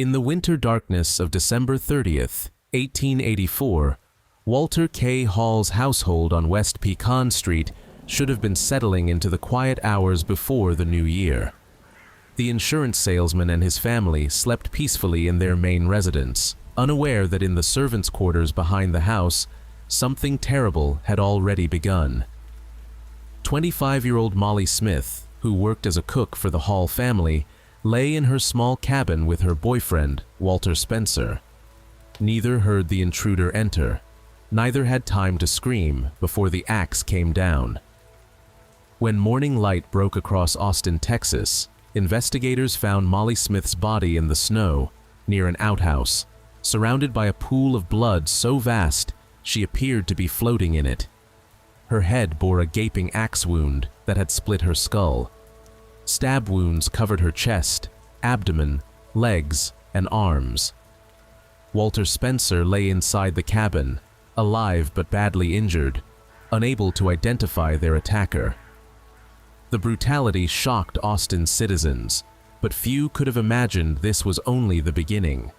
In the winter darkness of December 30th, 1884, Walter K. Hall's household on West Pecan Street should have been settling into the quiet hours before the new year. The insurance salesman and his family slept peacefully in their main residence, unaware that in the servants' quarters behind the house, something terrible had already begun. 25-year-old Molly Smith, who worked as a cook for the Hall family, lay in her small cabin with her boyfriend, Walter Spencer. Neither heard the intruder enter. Neither had time to scream before the axe came down. When morning light broke across Austin, Texas, investigators found Molly Smith's body in the snow near an outhouse, surrounded by a pool of blood so vast she appeared to be floating in it. Her head bore a gaping axe wound that had split her skull. Stab wounds covered her chest, abdomen, legs, and arms. Walter Spencer lay inside the cabin, alive but badly injured, unable to identify their attacker. The brutality shocked Austin's citizens, but few could have imagined this was only the beginning.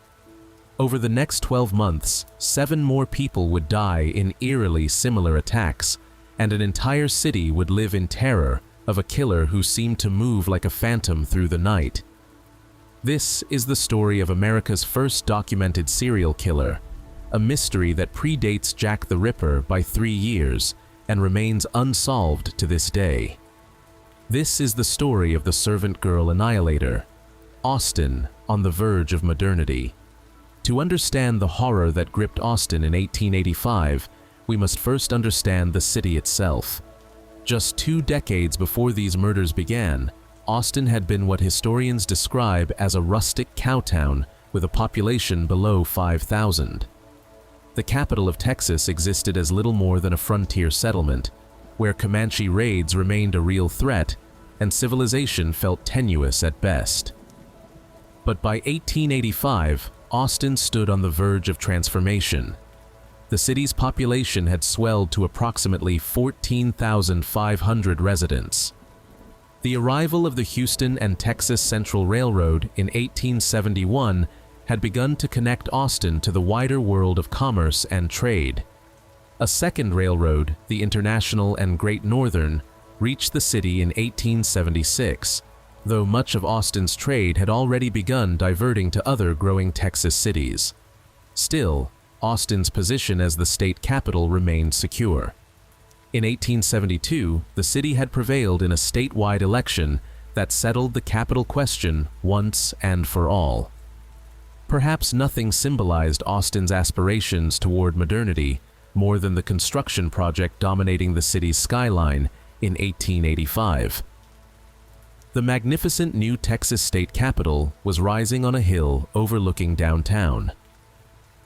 Over the next 12 months, 7 more people would die in eerily similar attacks, and an entire city would live in terror of a killer who seemed to move like a phantom through the night. This is the story of America's first documented serial killer, a mystery that predates Jack the Ripper by 3 years and remains unsolved to this day. This is the story of the Servant Girl Annihilator, Austin on the verge of modernity. To understand the horror that gripped Austin in 1885, we must first understand the city itself. Just 2 decades before these murders began, Austin had been what historians describe as a rustic cowtown with a population below 5,000. The capital of Texas existed as little more than a frontier settlement, where Comanche raids remained a real threat and civilization felt tenuous at best. But by 1885, Austin stood on the verge of transformation. The city's population had swelled to approximately 14,500 residents. The arrival of the Houston and Texas Central Railroad in 1871 had begun to connect Austin to the wider world of commerce and trade. A second railroad, the International and Great Northern, reached the city in 1876, though much of Austin's trade had already begun diverting to other growing Texas cities. Still, Austin's position as the state capital remained secure. In 1872, the city had prevailed in a statewide election that settled the capital question once and for all. Perhaps nothing symbolized Austin's aspirations toward modernity more than the construction project dominating the city's skyline in 1885. The magnificent new Texas state capitol was rising on a hill overlooking downtown.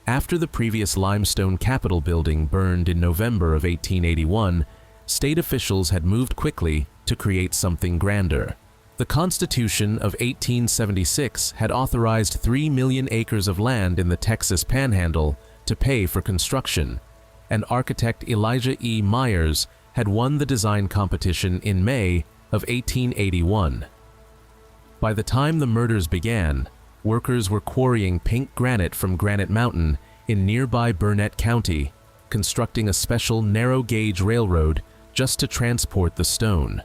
After the previous limestone Capitol building burned in November of 1881, state officials had moved quickly to create something grander. The Constitution of 1876 had authorized 3 million acres of land in the Texas Panhandle to pay for construction, and architect Elijah E. Myers had won the design competition in May of 1881. By the time the murders began, workers were quarrying pink granite from Granite Mountain in nearby Burnett County, constructing a special narrow-gauge railroad just to transport the stone.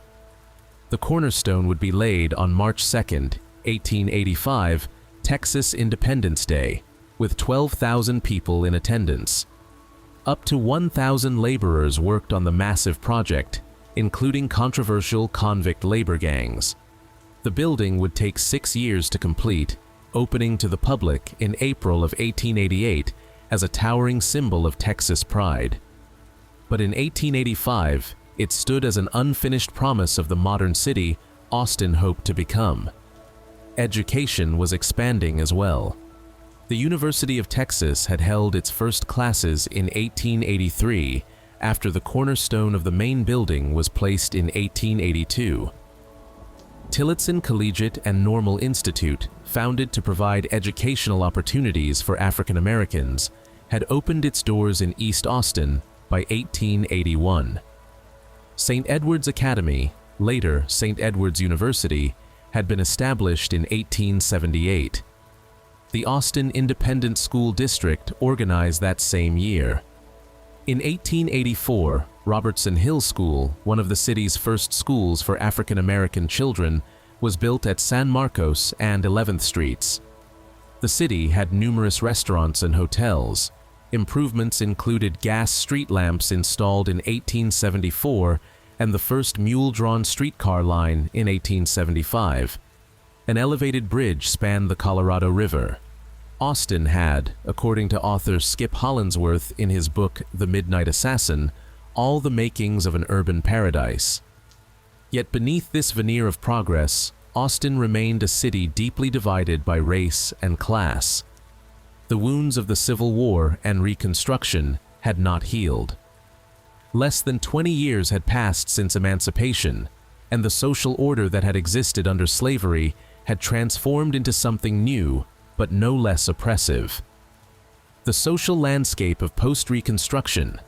The cornerstone would be laid on March 2, 1885, Texas Independence Day, with 12,000 people in attendance. Up to 1,000 laborers worked on the massive project, including controversial convict labor gangs. The building would take 6 years to complete, opening to the public in April of 1888 as a towering symbol of Texas pride. But in 1885, it stood as an unfinished promise of the modern city Austin hoped to become. Education was expanding as well. The University of Texas had held its first classes in 1883 after the cornerstone of the main building was placed in 1882. Tillotson Collegiate and Normal Institute, founded to provide educational opportunities for African Americans, had opened its doors in East Austin by 1881. St. Edward's Academy, later St. Edward's University, had been established in 1878. The Austin Independent School District organized that same year. In 1884, Robertson Hill School, one of the city's first schools for African American children, was built at San Marcos and 11th Streets. The city had numerous restaurants and hotels. Improvements included gas street lamps installed in 1874 and the first mule-drawn streetcar line in 1875. An elevated bridge spanned the Colorado River. Austin had, according to author Skip Hollandsworth in his book The Midnight Assassin, all the makings of an urban paradise. Yet beneath this veneer of progress, Austin remained a city deeply divided by race and class. The wounds of the Civil War and Reconstruction had not healed. Less than 20 years had passed since emancipation, and the social order that had existed under slavery had transformed into something new, but no less oppressive. The social landscape of post-Reconstruction.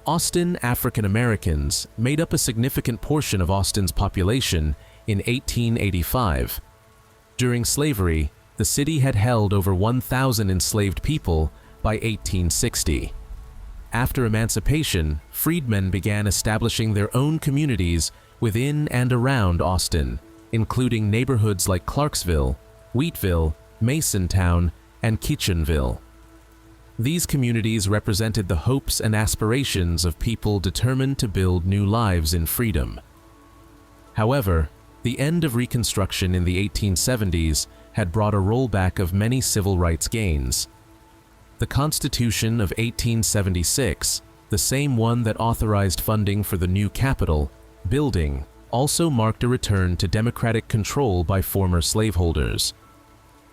Austin African Americans made up a significant portion of Austin's population in 1885. During slavery, the city had held over 1,000 enslaved people by 1860. After emancipation, freedmen began establishing their own communities within and around Austin, including neighborhoods like Clarksville, Wheatville, Masontown, and Kitchenville. These communities represented the hopes and aspirations of people determined to build new lives in freedom. However, the end of Reconstruction in the 1870s had brought a rollback of many civil rights gains. The Constitution of 1876, the same one that authorized funding for the new Capitol building, also marked a return to democratic control by former slaveholders.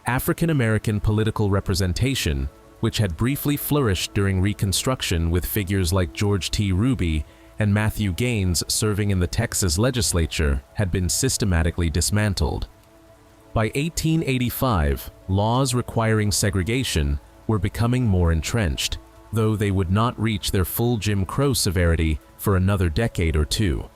African American political representation, which had briefly flourished during Reconstruction with figures like George T. Ruby and Matthew Gaines serving in the Texas legislature, had been systematically dismantled. By 1885, laws requiring segregation were becoming more entrenched, though they would not reach their full Jim Crow severity for another decade or two.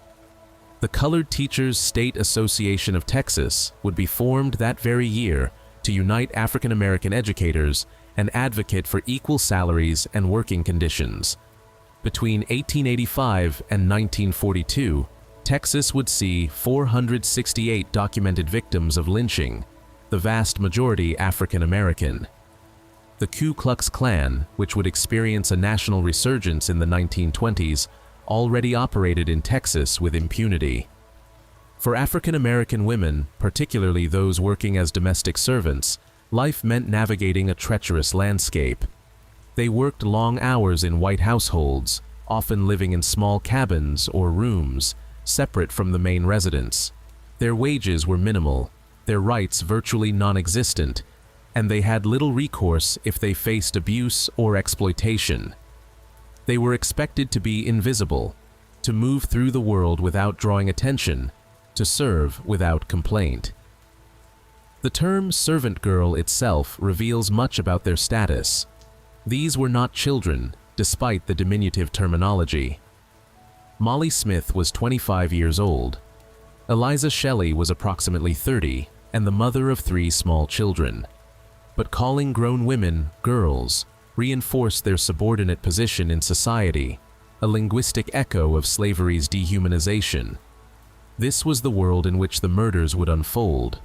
The Colored Teachers State Association of Texas would be formed that very year to unite African American educators and advocate for equal salaries and working conditions. Between 1885 and 1942, Texas would see 468 documented victims of lynching, the vast majority African American. The Ku Klux Klan, which would experience a national resurgence in the 1920s, already operated in Texas with impunity. For African American women, particularly those working as domestic servants, life meant navigating a treacherous landscape. They worked long hours in white households, often living in small cabins or rooms, separate from the main residence. Their wages were minimal, their rights virtually non-existent, and they had little recourse if they faced abuse or exploitation. They were expected to be invisible, to move through the world without drawing attention, to serve without complaint. The term servant girl itself reveals much about their status. These were not children, despite the diminutive terminology. Molly Smith was 25 years old. Eliza Shelley was approximately 30 and the mother of 3 small children. But calling grown women girls reinforced their subordinate position in society, a linguistic echo of slavery's dehumanization. This was the world in which the murders would unfold.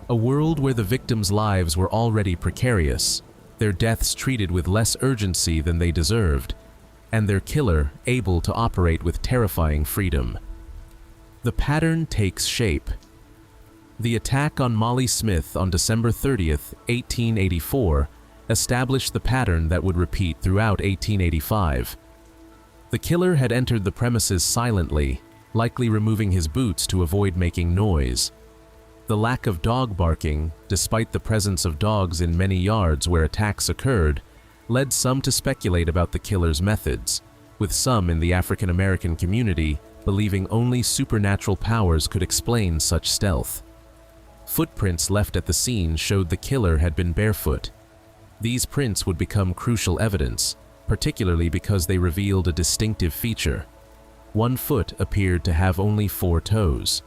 A world where the victims' lives were already precarious, their deaths treated with less urgency than they deserved, and their killer able to operate with terrifying freedom. The pattern takes shape. The attack on Molly Smith on December 30th, 1884, established the pattern that would repeat throughout 1885. The killer had entered the premises silently, likely removing his boots to avoid making noise. The lack of dog barking, despite the presence of dogs in many yards where attacks occurred, led some to speculate about the killer's methods, with some in the African American community believing only supernatural powers could explain such stealth. Footprints left at the scene showed the killer had been barefoot. These prints would become crucial evidence, particularly because they revealed a distinctive feature. One foot appeared to have only 4 toes.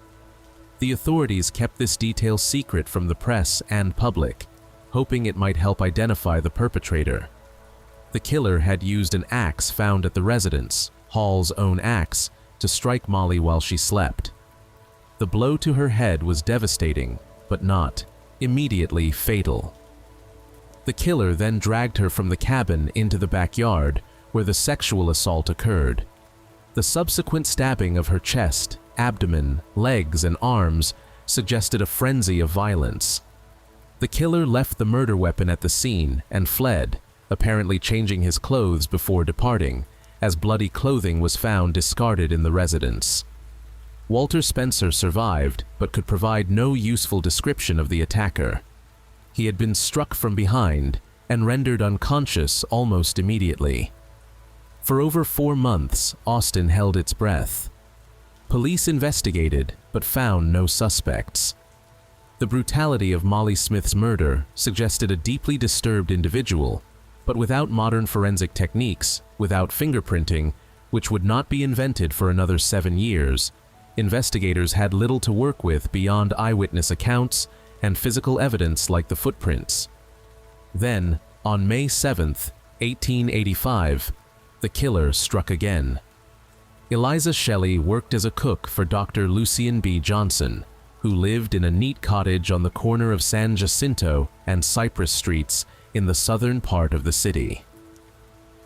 The authorities kept this detail secret from the press and public. hoping it might help identify the perpetrator. The killer had used an axe found at the residence, Hall's own axe, to strike Molly while she slept. The blow to her head was devastating, but not immediately fatal. The killer then dragged her from the cabin into the backyard where the sexual assault occurred. The subsequent stabbing of her chest, abdomen, legs, and arms suggested a frenzy of violence. The killer left the murder weapon at the scene and fled, apparently changing his clothes before departing, as bloody clothing was found discarded in the residence. Walter Spencer survived, but could provide no useful description of the attacker. He had been struck from behind and rendered unconscious almost immediately. For over 4 months, Austin held its breath. Police investigated, but found no suspects. The brutality of Molly Smith's murder suggested a deeply disturbed individual, but without modern forensic techniques, without fingerprinting, which would not be invented for another 7 years, investigators had little to work with beyond eyewitness accounts and physical evidence like the footprints. Then, on May 7, 1885, the killer struck again. Eliza Shelley worked as a cook for Dr. Lucien B. Johnson, who lived in a neat cottage on the corner of San Jacinto and Cypress Streets in the southern part of the city.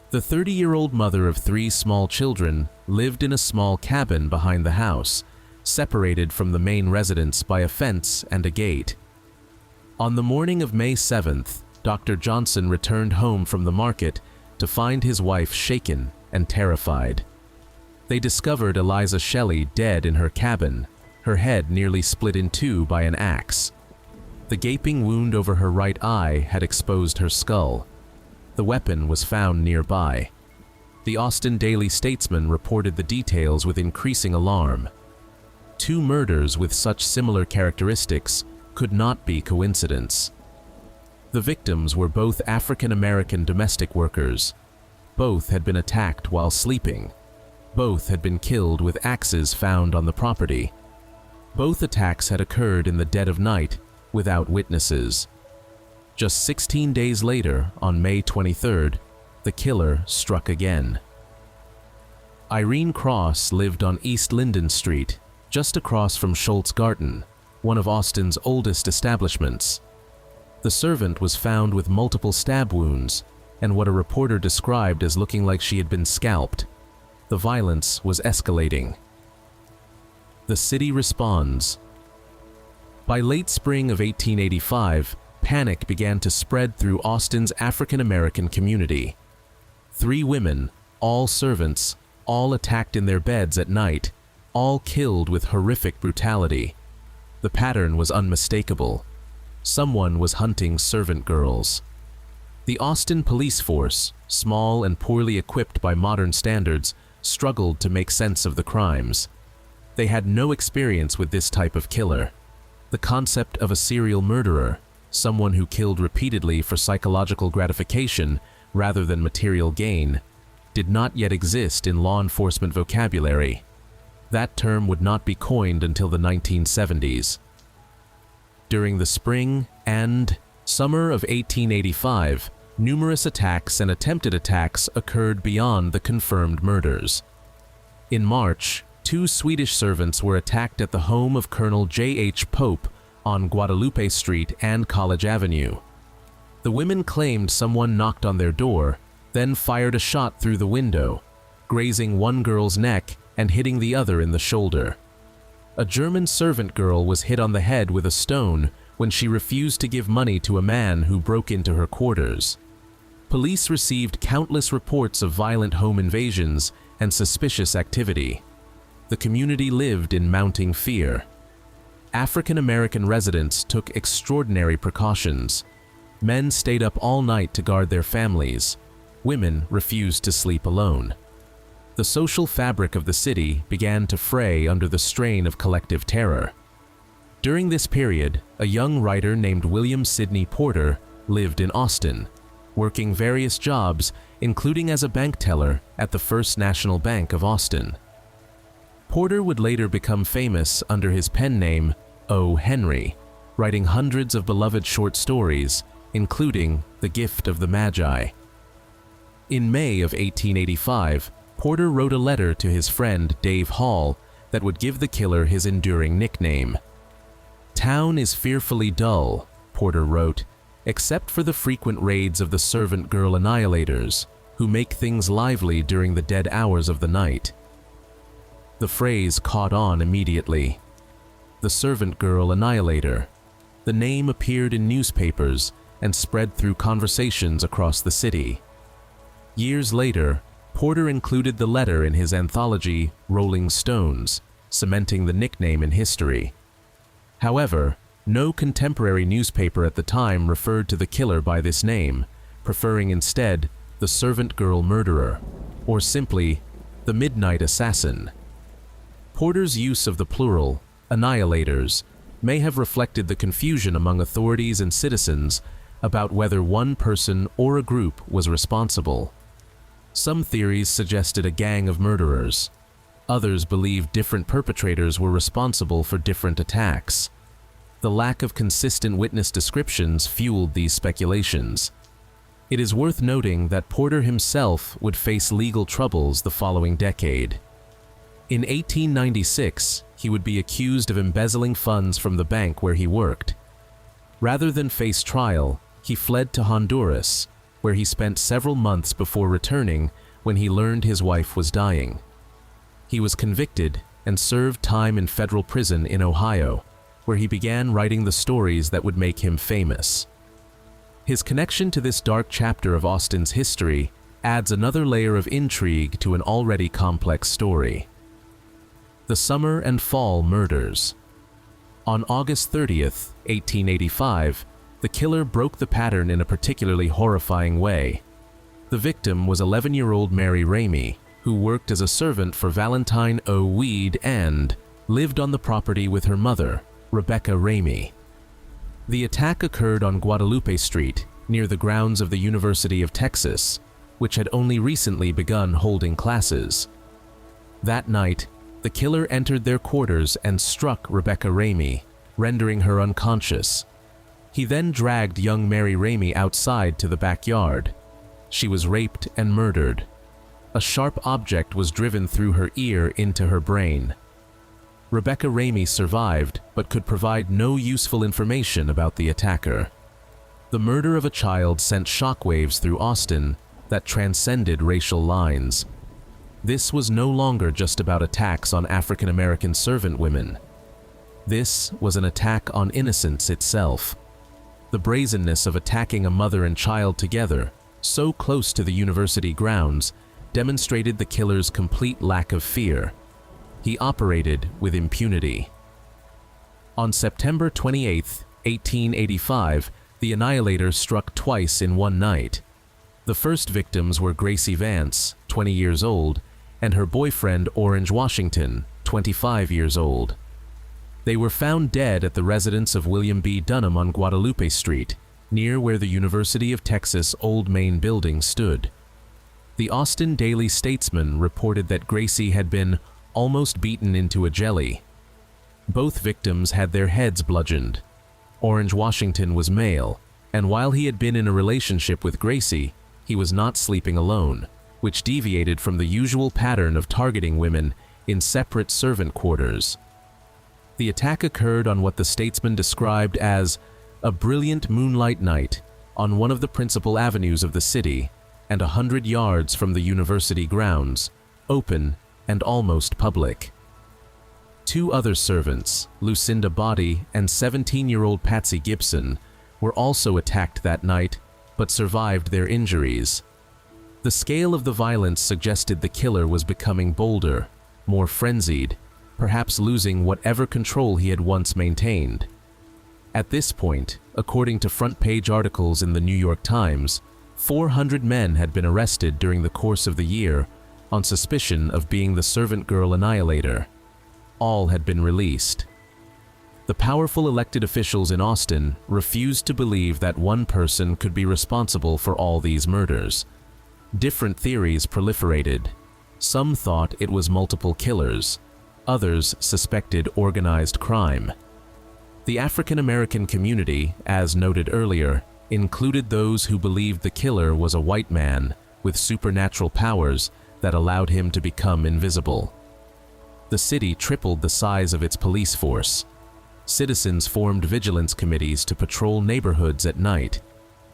The 30-year-old mother of 3 small children lived in a small cabin behind the house, separated from the main residence by a fence and a gate. On the morning of May 7th, Dr. Johnson returned home from the market to find his wife shaken and terrified. They discovered Eliza Shelley dead in her cabin, her head nearly split in 2 by an axe. The gaping wound over her right eye had exposed her skull. The weapon was found nearby. The Austin Daily Statesman reported the details with increasing alarm. 2 murders with such similar characteristics could not be coincidence. The victims were both African-American domestic workers. Both had been attacked while sleeping. Both had been killed with axes found on the property. Both attacks had occurred in the dead of night without witnesses. Just 16 days later, on May 23rd, the killer struck again. Irene Cross lived on East Linden Street, just across from Schultz Garten, one of Austin's oldest establishments. The servant was found with multiple stab wounds and what a reporter described as looking like she had been scalped. The violence was escalating. The city responds. By late spring of 1885, panic began to spread through Austin's African-American community. 3 women, all servants, all attacked in their beds at night, all killed with horrific brutality. The pattern was unmistakable. Someone was hunting servant girls. The Austin police force, small and poorly equipped by modern standards, struggled to make sense of the crimes. They had no experience with this type of killer. The concept of a serial murderer, someone who killed repeatedly for psychological gratification rather than material gain, did not yet exist in law enforcement vocabulary. That term would not be coined until the 1970s. During the spring and summer of 1885, numerous attacks and attempted attacks occurred beyond the confirmed murders. In March, 2 Swedish servants were attacked at the home of Colonel J.H. Pope on Guadalupe Street and College Avenue. The women claimed someone knocked on their door, then fired a shot through the window, grazing one girl's neck and hitting the other in the shoulder. A German servant girl was hit on the head with a stone when she refused to give money to a man who broke into her quarters. Police received countless reports of violent home invasions and suspicious activity. The community lived in mounting fear. African-American residents took extraordinary precautions. Men stayed up all night to guard their families. Women refused to sleep alone. The social fabric of the city began to fray under the strain of collective terror. During this period, a young writer named William Sidney Porter lived in Austin, working various jobs, including as a bank teller at the First National Bank of Austin. Porter would later become famous under his pen name O. Henry, writing hundreds of beloved short stories, including the gift of the Magi. In May of 1885, Porter wrote a letter to his friend Dave Hall that would give the killer his enduring nickname. "Town is fearfully dull," Porter wrote, "except for the frequent raids of the Servant Girl Annihilators, who make things lively during the dead hours of the night." The phrase caught on immediately. The Servant Girl Annihilator. The name appeared in newspapers and spread through conversations across the city. Years later, Porter included the letter in his anthology, Rolling Stones, cementing the nickname in history. However, no contemporary newspaper at the time referred to the killer by this name, preferring instead the Servant Girl Murderer, or simply the Midnight Assassin. Porter's use of the plural, annihilators, may have reflected the confusion among authorities and citizens about whether one person or a group was responsible. Some theories suggested a gang of murderers. Others believed different perpetrators were responsible for different attacks. The lack of consistent witness descriptions fueled these speculations. It is worth noting that Porter himself would face legal troubles the following decade. In 1896, he would be accused of embezzling funds from the bank where he worked. Rather than face trial, he fled to Honduras, where he spent several months before returning when he learned his wife was dying. He was convicted and served time in federal prison in Ohio, where he began writing the stories that would make him famous. His connection to this dark chapter of Austin's history adds another layer of intrigue to an already complex story. The Summer and Fall Murders. On August 30th, 1885, the killer broke the pattern in a particularly horrifying way. The victim was 11-year-old Mary Ramey, who worked as a servant for Valentine O. Weed and lived on the property with her mother, Rebecca Ramey. The attack occurred on Guadalupe Street, near the grounds of the University of Texas, which had only recently begun holding classes. That night, the killer entered their quarters and struck Rebecca Ramey, rendering her unconscious. He then dragged young Mary Ramey outside to the backyard. She was raped and murdered. A sharp object was driven through her ear into her brain. Rebecca Ramey survived, but could provide no useful information about the attacker. The murder of a child sent shockwaves through Austin that transcended racial lines. This was no longer just about attacks on African American servant women. This was an attack on innocence itself. The brazenness of attacking a mother and child together, so close to the university grounds, demonstrated the killer's complete lack of fear. He operated with impunity. On September 28, 1885, the Annihilator struck twice in one night. The first victims were Gracie Vance, 20 years old, and her boyfriend Orange Washington, 25 years old. They were found dead at the residence of William B. Dunham on Guadalupe Street, near where the University of Texas Old Main Building stood. The Austin Daily Statesman reported that Gracie had been almost beaten into a jelly. Both victims had their heads bludgeoned. Orange Washington was male, and while he had been in a relationship with Gracie, he was not sleeping alone, which deviated from the usual pattern of targeting women in separate servant quarters. The attack occurred on what the Statesman described as a brilliant moonlight night on one of the principal avenues of the city and 100 yards from the university grounds, open and almost public. Two other servants, Lucinda Body and 17-year-old Patsy Gibson, were also attacked that night but survived their injuries. The scale of the violence suggested the killer was becoming bolder, more frenzied, perhaps losing whatever control he had once maintained. At this point, according to front-page articles in the New York Times, 400 men had been arrested during the course of the year on suspicion of being the Servant Girl Annihilator. All had been released. The powerful elected officials in Austin refused to believe that one person could be responsible for all these murders. Different theories proliferated. Some thought it was multiple killers. Others suspected organized crime. The African American community, as noted earlier, included those who believed the killer was a white man with supernatural powers that allowed him to become invisible. The city tripled the size of its police force. Citizens formed vigilance committees to patrol neighborhoods at night.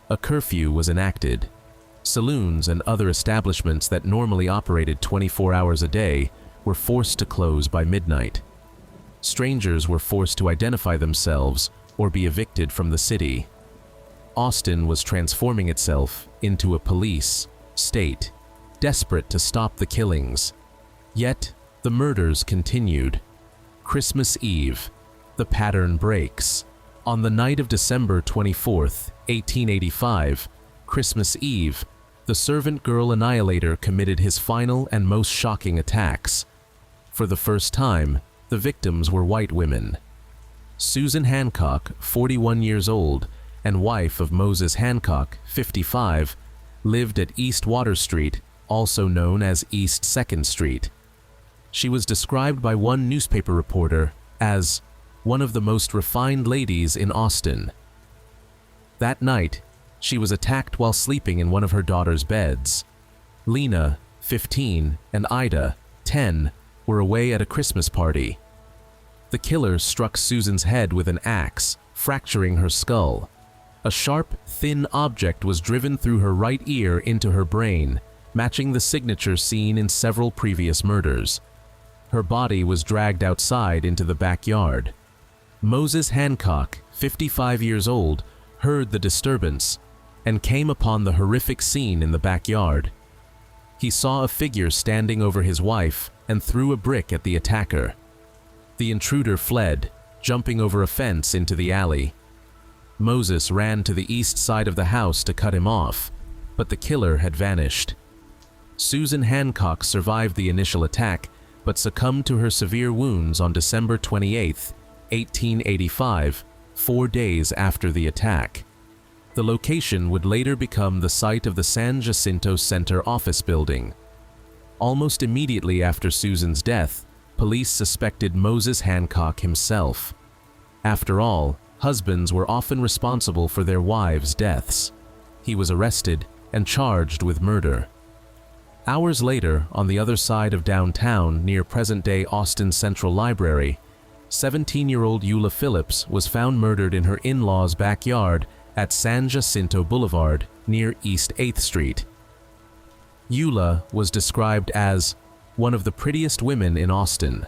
A curfew was enacted. Saloons and other establishments that normally operated 24 hours a day were forced to close by midnight. Strangers were forced to identify themselves or be evicted from the city. Austin was transforming itself into a police state, desperate to stop the killings. Yet, the murders continued. Christmas Eve. The pattern breaks. On the night of December 24th, 1885, Christmas Eve, the Servant Girl Annihilator committed his final and most shocking attacks. For the first time, the victims were white women. Susan Hancock, 41 years old, and wife of Moses Hancock, 55, lived at East Water Street, also known as East 2nd Street. She was described by one newspaper reporter as one of the most refined ladies in Austin. That night, she was attacked while sleeping in one of her daughter's beds. Lena, 15, and Ida, 10, were away at a Christmas party. The killer struck Susan's head with an axe, fracturing her skull. A sharp, thin object was driven through her right ear into her brain, matching the signature seen in several previous murders. Her body was dragged outside into the backyard. Moses Hancock, 55 years old, heard the disturbance and came upon the horrific scene in the backyard. He saw a figure standing over his wife and threw a brick at the attacker. The intruder fled, jumping over a fence into the alley. Moses ran to the east side of the house to cut him off, but the killer had vanished. Susan Hancock survived the initial attack, but succumbed to her severe wounds on December 28, 1885, 4 days after the attack. The location would later become the site of the San Jacinto Center office building. Almost immediately after Susan's death, police suspected Moses Hancock himself. After all, husbands were often responsible for their wives' deaths. He was arrested and charged with murder. Hours later, on the other side of downtown near present-day Austin Central Library, 17-year-old Eula Phillips was found murdered in her in-laws' backyard at San Jacinto Boulevard near East 8th Street. Eula was described as one of the prettiest women in Austin.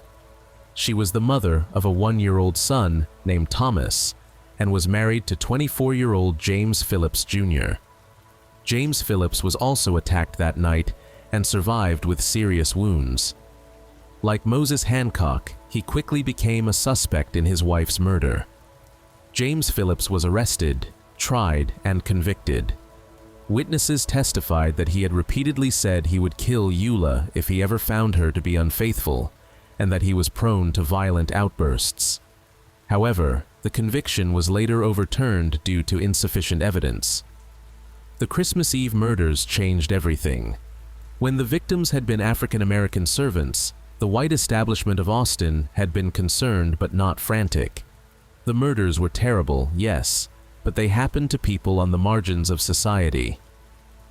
She was the mother of a 1-year-old son named Thomas and was married to 24-year-old James Phillips Jr. James Phillips was also attacked that night and survived with serious wounds. Like Moses Hancock, he quickly became a suspect in his wife's murder. James Phillips was arrested, tried, and convicted. Witnesses testified that he had repeatedly said he would kill Eula if he ever found her to be unfaithful, and that he was prone to violent outbursts. However, the conviction was later overturned due to insufficient evidence. The Christmas Eve murders changed everything. When the victims had been African American servants, the white establishment of Austin had been concerned but not frantic. The murders were terrible, yes, but they happened to people on the margins of society.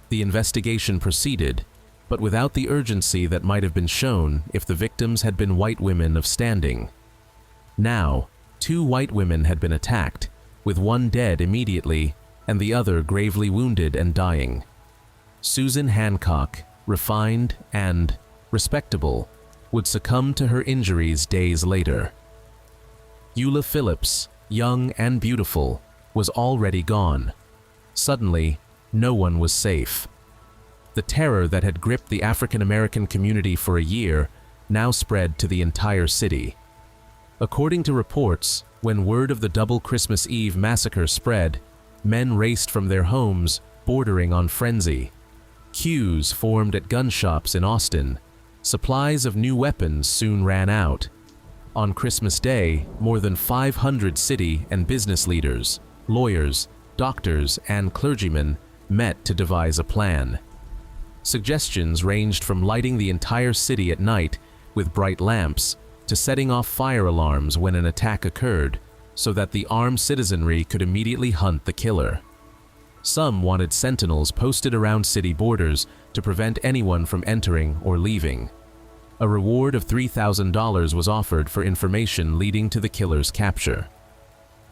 The investigation proceeded, but without the urgency that might have been shown if the victims had been white women of standing. Now, 2 white women had been attacked, with one dead immediately and the other gravely wounded and dying. Susan Hancock, refined and respectable, would succumb to her injuries days later. Eula Phillips, young and beautiful, was already gone. Suddenly, no one was safe. The terror that had gripped the African American community for a year now spread to the entire city. According to reports, when word of the double Christmas Eve massacre spread, men raced from their homes, bordering on frenzy. Queues formed at gun shops in Austin. Supplies of new weapons soon ran out. On Christmas Day, more than 500 city and business leaders, lawyers, doctors, and clergymen met to devise a plan. Suggestions ranged from lighting the entire city at night with bright lamps to setting off fire alarms when an attack occurred so that the armed citizenry could immediately hunt the killer. Some wanted sentinels posted around city borders to prevent anyone from entering or leaving. A reward of $3,000 was offered for information leading to the killer's capture.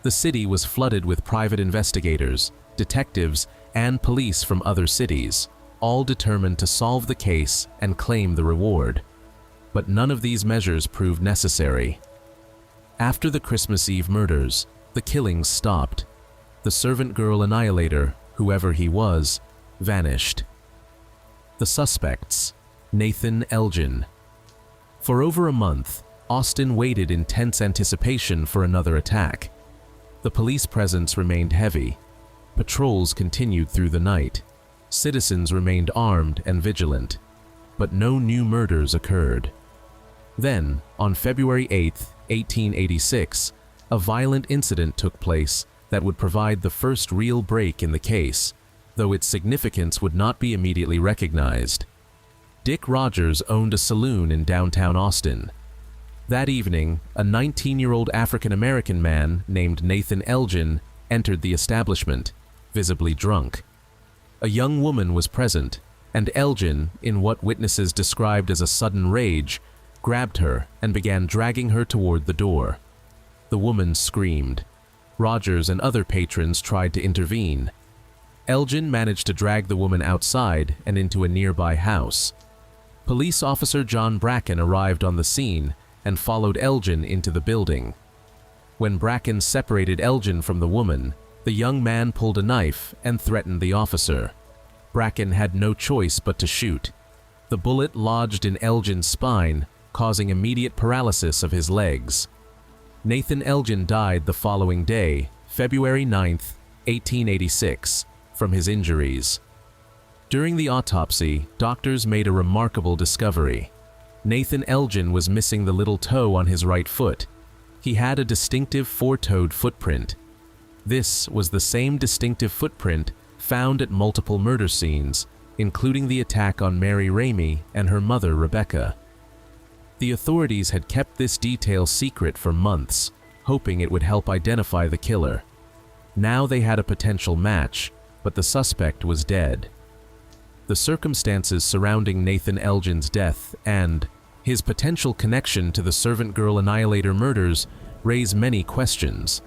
The city was flooded with private investigators, detectives, and police from other cities, all determined to solve the case and claim the reward. But none of these measures proved necessary. After the Christmas Eve murders, the killings stopped. The Servant Girl Annihilator, whoever he was, vanished. The suspects: Nathan Elgin. For over a month, Austin waited in tense anticipation for another attack. The police presence remained heavy. Patrols continued through the night. Citizens remained armed and vigilant. But no new murders occurred. Then, on February 8, 1886, a violent incident took place that would provide the first real break in the case, though its significance would not be immediately recognized. Dick Rogers owned a saloon in downtown Austin. That evening, a 19-year-old African-American man named Nathan Elgin entered the establishment, visibly drunk. A young woman was present, and Elgin, in what witnesses described as a sudden rage, grabbed her and began dragging her toward the door. The woman screamed. Rogers and other patrons tried to intervene. Elgin managed to drag the woman outside and into a nearby house. Police officer John Bracken arrived on the scene and followed Elgin into the building. When Bracken separated Elgin from the woman, the young man pulled a knife and threatened the officer. Bracken had no choice but to shoot. The bullet lodged in Elgin's spine, causing immediate paralysis of his legs. Nathan Elgin died the following day, February 9, 1886, from his injuries. During the autopsy, doctors made a remarkable discovery. Nathan Elgin was missing the little toe on his right foot. He had a distinctive four-toed footprint. This was the same distinctive footprint found at multiple murder scenes, including the attack on Mary Ramey and her mother, Rebecca. The authorities had kept this detail secret for months, hoping it would help identify the killer. Now they had a potential match, but the suspect was dead. The circumstances surrounding Nathan Elgin's death and his potential connection to the Servant Girl Annihilator murders raise many questions.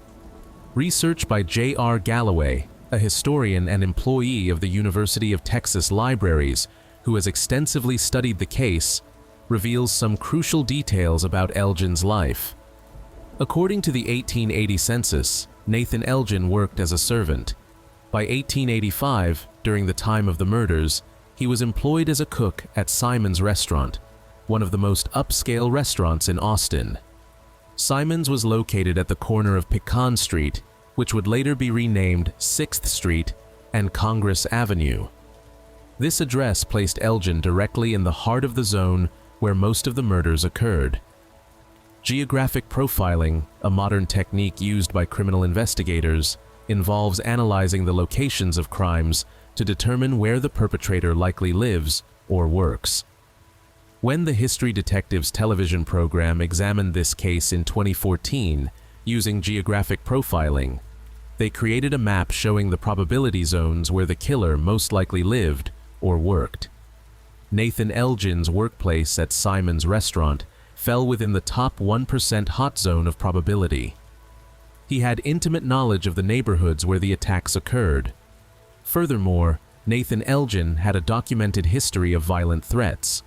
Research by J.R. Galloway, a historian and employee of the University of Texas Libraries who has extensively studied the case, reveals some crucial details about Elgin's life. According to the 1880 census, Nathan Elgin worked as a servant. By 1885, during the time of the murders, he was employed as a cook at Simon's Restaurant, one of the most upscale restaurants in Austin. Simon's was located at the corner of Pecan Street, which would later be renamed 6th Street and Congress Avenue. This address placed Elgin directly in the heart of the zone where most of the murders occurred. Geographic profiling, a modern technique used by criminal investigators, involves analyzing the locations of crimes to determine where the perpetrator likely lives or works. When the History Detectives television program examined this case in 2014 using geographic profiling, they created a map showing the probability zones where the killer most likely lived or worked. Nathan Elgin's workplace at Simon's Restaurant fell within the top 1% hot zone of probability. He had intimate knowledge of the neighborhoods where the attacks occurred. Furthermore, Nathan Elgin had a documented history of violent threats.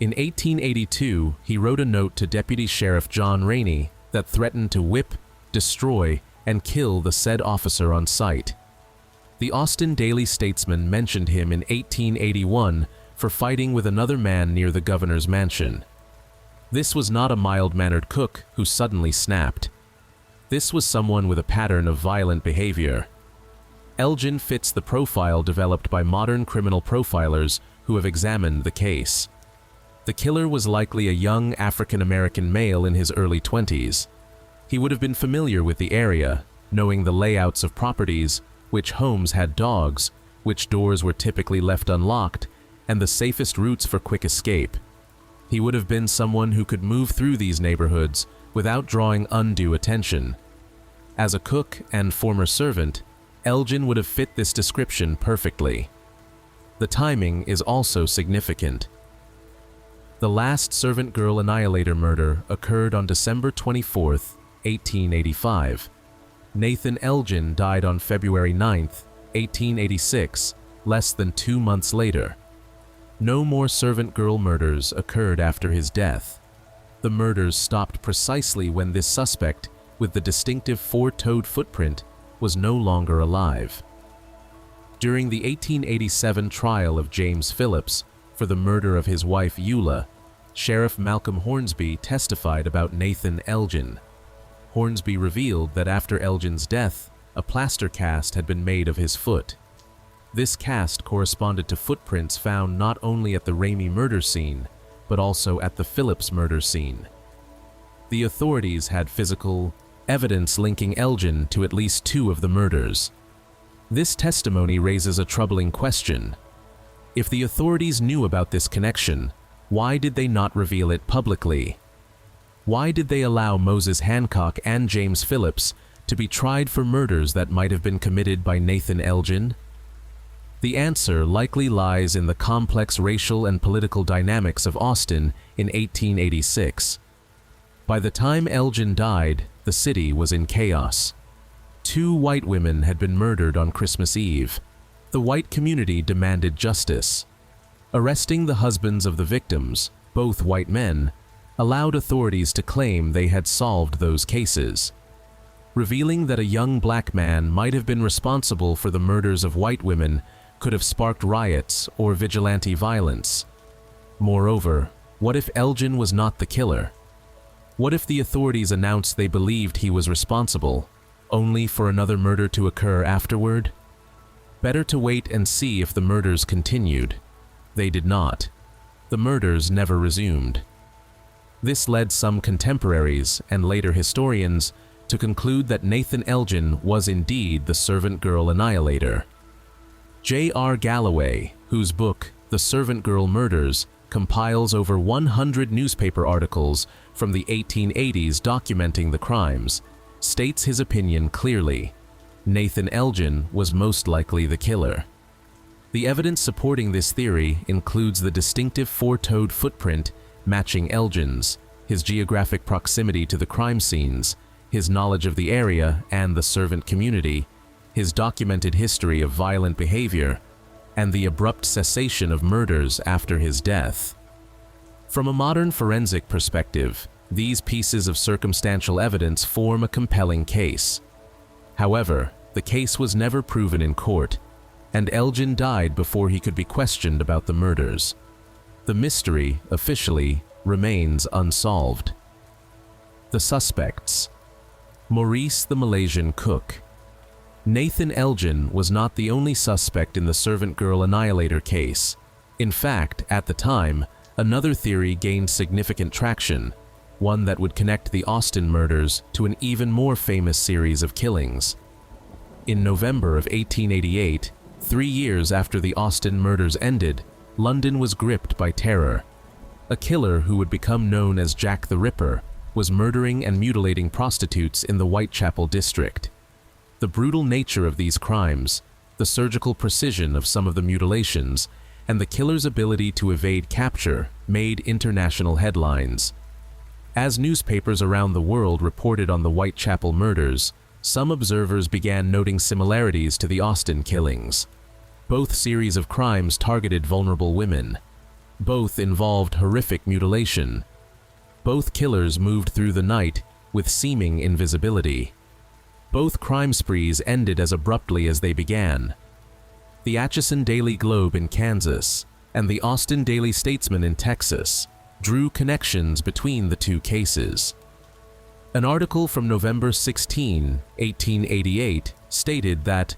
In 1882, he wrote a note to Deputy Sheriff John Rainey that threatened to whip, destroy, and kill the said officer on sight. The Austin Daily Statesman mentioned him in 1881 for fighting with another man near the governor's mansion. This was not a mild-mannered cook who suddenly snapped. This was someone with a pattern of violent behavior. Elgin fits the profile developed by modern criminal profilers who have examined the case. The killer was likely a young African-American male in his early 20s. He would have been familiar with the area, knowing the layouts of properties, which homes had dogs, which doors were typically left unlocked, and the safest routes for quick escape. He would have been someone who could move through these neighborhoods without drawing undue attention. As a cook and former servant, Elgin would have fit this description perfectly. The timing is also significant. The last Servant Girl Annihilator murder occurred on December 24, 1885. Nathan Elgin died on February 9, 1886, less than 2 months later. No more servant girl murders occurred after his death. The murders stopped precisely when this suspect, with the distinctive four-toed footprint, was no longer alive. During the 1887 trial of James Phillips for the murder of his wife Eula, Sheriff Malcolm Hornsby testified about Nathan Elgin. Hornsby revealed that after Elgin's death, a plaster cast had been made of his foot. This cast corresponded to footprints found not only at the Ramey murder scene, but also at the Phillips murder scene. The authorities had physical evidence linking Elgin to at least 2 of the murders. This testimony raises a troubling question. If the authorities knew about this connection, why did they not reveal it publicly? Why did they allow Moses Hancock and James Phillips to be tried for murders that might have been committed by Nathan Elgin? The answer likely lies in the complex racial and political dynamics of Austin in 1886. By the time Elgin died, the city was in chaos. 2 white women had been murdered on Christmas Eve. The white community demanded justice. Arresting the husbands of the victims, both white men, allowed authorities to claim they had solved those cases. Revealing that a young black man might have been responsible for the murders of white women could have sparked riots or vigilante violence. Moreover, what if Elgin was not the killer? What if the authorities announced they believed he was responsible, only for another murder to occur afterward? Better to wait and see if the murders continued. They did not. The murders never resumed. This led some contemporaries and later historians to conclude that Nathan Elgin was indeed the Servant Girl Annihilator. J.R. Galloway, whose book, The Servant Girl Murders, compiles over 100 newspaper articles from the 1880s documenting the crimes, states his opinion clearly. Nathan Elgin was most likely the killer. The evidence supporting this theory includes the distinctive four-toed footprint matching Elgin's, his geographic proximity to the crime scenes, his knowledge of the area and the servant community, his documented history of violent behavior, and the abrupt cessation of murders after his death. From a modern forensic perspective, these pieces of circumstantial evidence form a compelling case. However, the case was never proven in court, and Elgin died before he could be questioned about the murders. The mystery, officially, remains unsolved. The suspects. Maurice the Malaysian cook. Nathan Elgin was not the only suspect in the Servant Girl Annihilator case. In fact, at the time, another theory gained significant traction, one that would connect the Austin murders to an even more famous series of killings. In November of 1888, 3 years after the Austin murders ended, London was gripped by terror. A killer who would become known as Jack the Ripper was murdering and mutilating prostitutes in the Whitechapel district. The brutal nature of these crimes, the surgical precision of some of the mutilations, and the killer's ability to evade capture made international headlines. As newspapers around the world reported on the Whitechapel murders, some observers began noting similarities to the Austin killings. Both series of crimes targeted vulnerable women. Both involved horrific mutilation. Both killers moved through the night with seeming invisibility. Both crime sprees ended as abruptly as they began. The Atchison Daily Globe in Kansas and the Austin Daily Statesman in Texas drew connections between the two cases. An article from November 16, 1888 stated that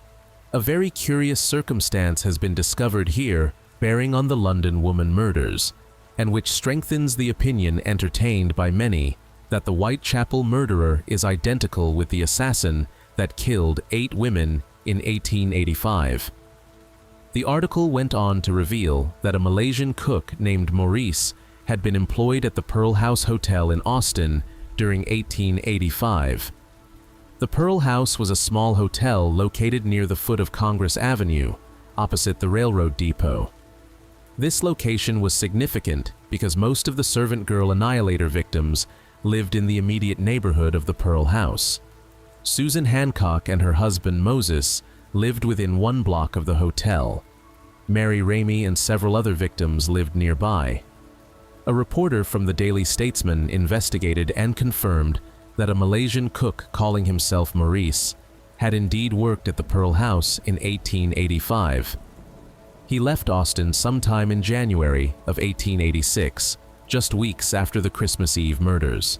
a very curious circumstance has been discovered here bearing on the London woman murders, and which strengthens the opinion entertained by many that the Whitechapel murderer is identical with the assassin that killed 8 women in 1885. The article went on to reveal that a Malaysian cook named Maurice had been employed at the Pearl House Hotel in Austin during 1885. The Pearl House was a small hotel located near the foot of Congress Avenue, opposite the railroad depot. This location was significant because most of the Servant Girl Annihilator victims lived in the immediate neighborhood of the Pearl House. Susan Hancock and her husband Moses lived within 1 block of the hotel. Mary Ramey and several other victims lived nearby. A reporter from the Daily Statesman investigated and confirmed that a Malaysian cook calling himself Maurice had indeed worked at the Pearl House in 1885. He left Austin sometime in January of 1886, just weeks after the Christmas Eve murders.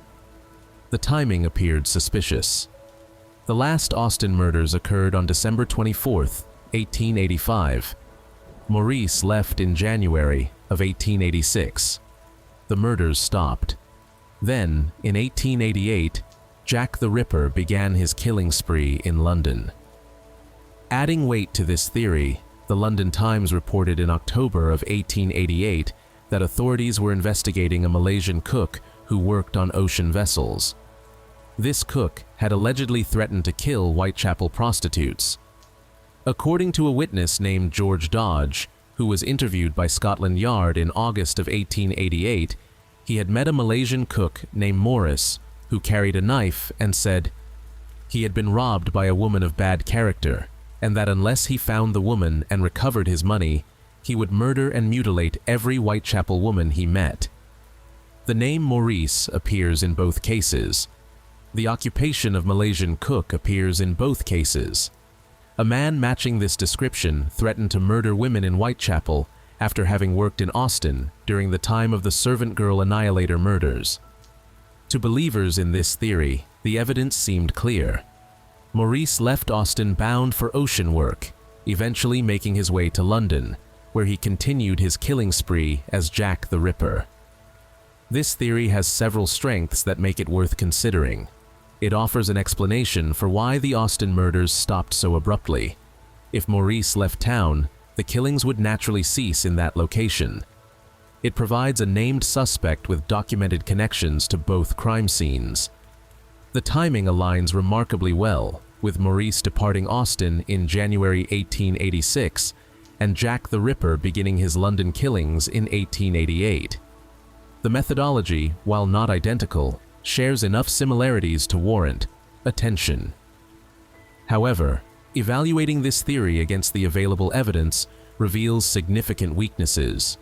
The timing appeared suspicious. The last Austin murders occurred on December 24, 1885. Maurice left in January of 1886. The murders stopped. Then, in 1888, Jack the Ripper began his killing spree in London. Adding weight to this theory, the London Times reported in October of 1888 that authorities were investigating a Malaysian cook who worked on ocean vessels. This cook had allegedly threatened to kill Whitechapel prostitutes. According to a witness named George Dodge, who was interviewed by Scotland Yard in August of 1888, he had met a Malaysian cook named Maurice who carried a knife and said he had been robbed by a woman of bad character, and that unless he found the woman and recovered his money, he would murder and mutilate every Whitechapel woman he met. The name Maurice appears in both cases. The occupation of Malaysian cook appears in both cases. A man matching this description threatened to murder women in Whitechapel after having worked in Austin during the time of the Servant Girl Annihilator murders. To believers in this theory, the evidence seemed clear. Maurice left Austin bound for ocean work, eventually making his way to London, where he continued his killing spree as Jack the Ripper. This theory has several strengths that make it worth considering. It offers an explanation for why the Austin murders stopped so abruptly. If Maurice left town, the killings would naturally cease in that location. It provides a named suspect with documented connections to both crime scenes. The timing aligns remarkably well, with Maurice departing Austin in January 1886 and Jack the Ripper beginning his London killings in 1888. The methodology, while not identical, shares enough similarities to warrant attention. However, evaluating this theory against the available evidence reveals significant weaknesses.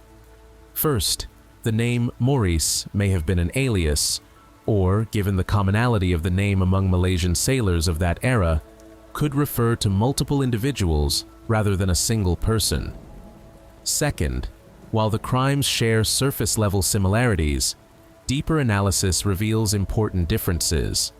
First, the name Maurice may have been an alias, or, given the commonality of the name among Malaysian sailors of that era, could refer to multiple individuals rather than a single person. Second, while the crimes share surface-level similarities, deeper analysis reveals important differences.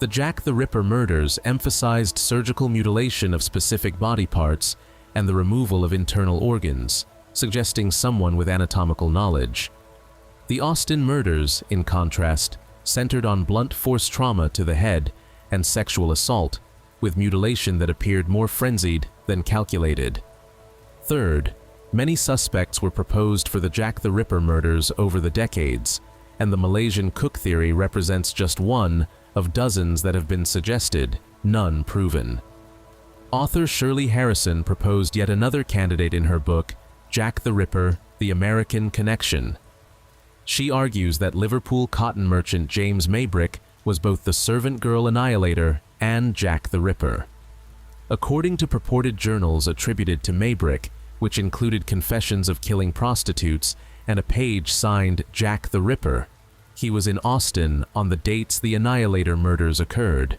The Jack the Ripper murders emphasized surgical mutilation of specific body parts and the removal of internal organs, suggesting someone with anatomical knowledge. The Austin murders, in contrast, centered on blunt force trauma to the head and sexual assault, with mutilation that appeared more frenzied than calculated. Third, many suspects were proposed for the Jack the Ripper murders over the decades, and the Malaysian cook theory represents just one of dozens that have been suggested, none proven. Author Shirley Harrison proposed yet another candidate in her book, Jack the Ripper, The American Connection. She argues that Liverpool cotton merchant James Maybrick was both the Servant Girl Annihilator and Jack the Ripper. According to purported journals attributed to Maybrick, which included confessions of killing prostitutes and a page signed Jack the Ripper, he was in Austin on the dates the Annihilator murders occurred.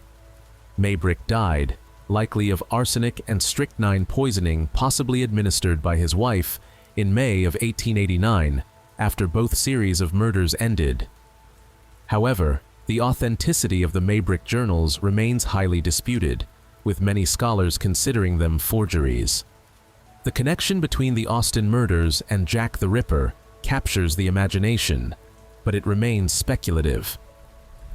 Maybrick died, likely of arsenic and strychnine poisoning possibly administered by his wife, in May of 1889, after both series of murders ended. However, the authenticity of the Maybrick journals remains highly disputed, with many scholars considering them forgeries. The connection between the Austin murders and Jack the Ripper captures the imagination, but it remains speculative.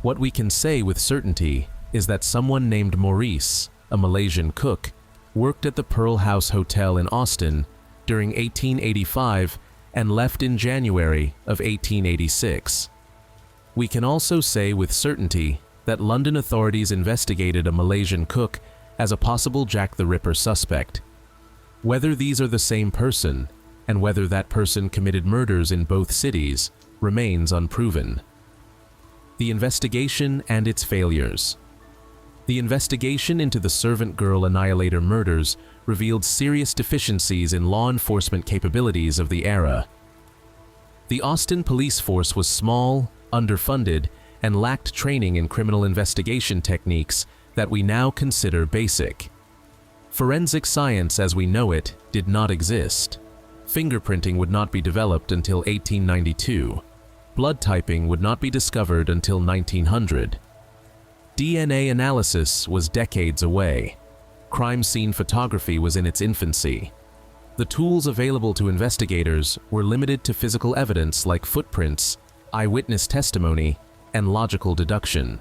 What we can say with certainty is that someone named Maurice, a Malaysian cook, worked at the Pearl House Hotel in Austin during 1885 and left in January of 1886. We can also say with certainty that London authorities investigated a Malaysian cook as a possible Jack the Ripper suspect. Whether these are the same person, and whether that person committed murders in both cities, remains unproven. The investigation and its failures. The investigation into the Servant Girl Annihilator murders revealed serious deficiencies in law enforcement capabilities of the era. The Austin police force was small, underfunded, and lacked training in criminal investigation techniques that we now consider basic. Forensic science as we know it did not exist. Fingerprinting would not be developed until 1892. Blood typing would not be discovered until 1900. DNA analysis was decades away. Crime scene photography was in its infancy. The tools available to investigators were limited to physical evidence like footprints, eyewitness testimony, and logical deduction.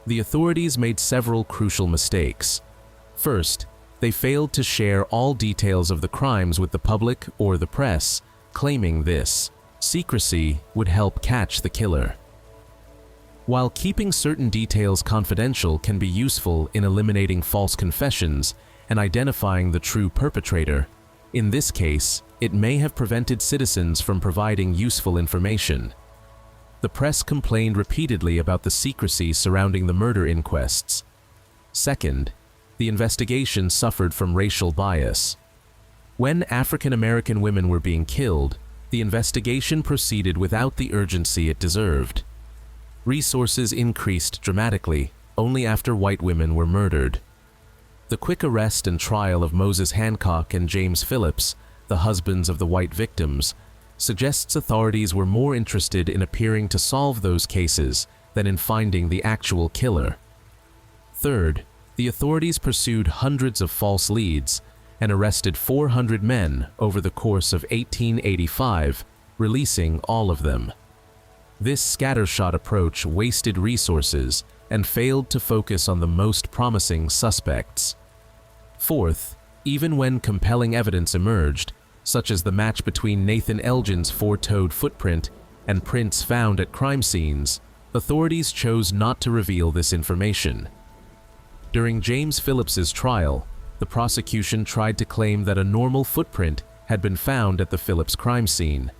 The authorities made several crucial mistakes. First, they failed to share all details of the crimes with the public or the press, claiming this secrecy would help catch the killer. While keeping certain details confidential can be useful in eliminating false confessions and identifying the true perpetrator, in this case, it may have prevented citizens from providing useful information. The press complained repeatedly about the secrecy surrounding the murder inquests. Second, the investigation suffered from racial bias. When African American women were being killed, the investigation proceeded without the urgency it deserved. Resources increased dramatically only after white women were murdered. The quick arrest and trial of Moses Hancock and James Phillips, the husbands of the white victims, suggests authorities were more interested in appearing to solve those cases than in finding the actual killer. Third, the authorities pursued hundreds of false leads and arrested 400 men over the course of 1885, releasing all of them. This scattershot approach wasted resources and failed to focus on the most promising suspects. Fourth, even when compelling evidence emerged, such as the match between Nathan Elgin's four-toed footprint and prints found at crime scenes, authorities chose not to reveal this information. During James Phillips's trial, the prosecution tried to claim that a normal footprint had been found at the Phillips crime scene,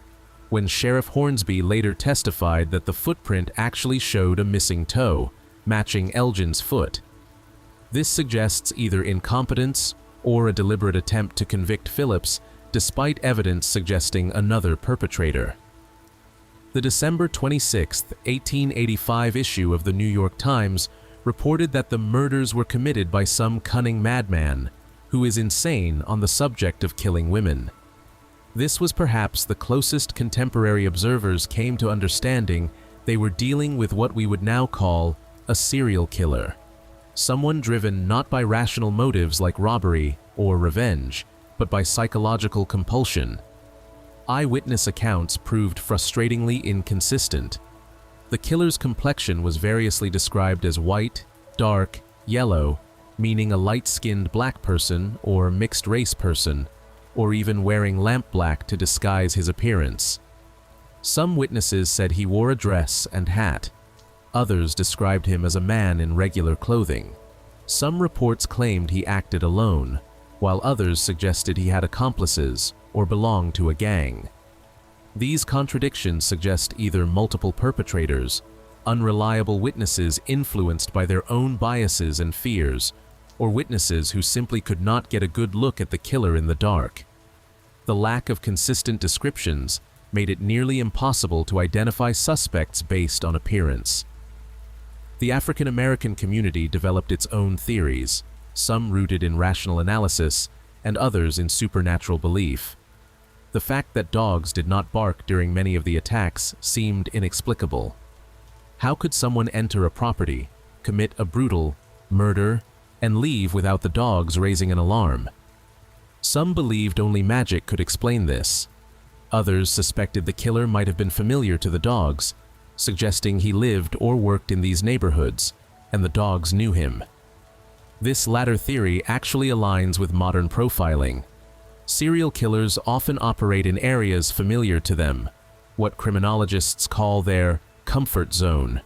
when Sheriff Hornsby later testified that the footprint actually showed a missing toe, matching Elgin's foot. This suggests either incompetence or a deliberate attempt to convict Phillips despite evidence suggesting another perpetrator. The December 26, 1885 issue of the New York Times reported that the murders were committed by some cunning madman who is insane on the subject of killing women. This was perhaps the closest contemporary observers came to understanding they were dealing with what we would now call a serial killer, someone driven not by rational motives like robbery or revenge, but by psychological compulsion. Eyewitness accounts proved frustratingly inconsistent. The killer's complexion was variously described as white, dark, yellow, meaning a light-skinned black person or mixed-race person, or even wearing lampblack to disguise his appearance. Some witnesses said he wore a dress and hat. Others described him as a man in regular clothing. Some reports claimed he acted alone, while others suggested he had accomplices or belonged to a gang. These contradictions suggest either multiple perpetrators, unreliable witnesses influenced by their own biases and fears, or witnesses who simply could not get a good look at the killer in the dark. The lack of consistent descriptions made it nearly impossible to identify suspects based on appearance. The African American community developed its own theories, some rooted in rational analysis and others in supernatural belief. The fact that dogs did not bark during many of the attacks seemed inexplicable. How could someone enter a property, commit a brutal murder, and leave without the dogs raising an alarm? Some believed only magic could explain this. Others suspected the killer might have been familiar to the dogs, suggesting he lived or worked in these neighborhoods, and the dogs knew him. This latter theory actually aligns with modern profiling. Serial killers often operate in areas familiar to them, what criminologists call their comfort zone.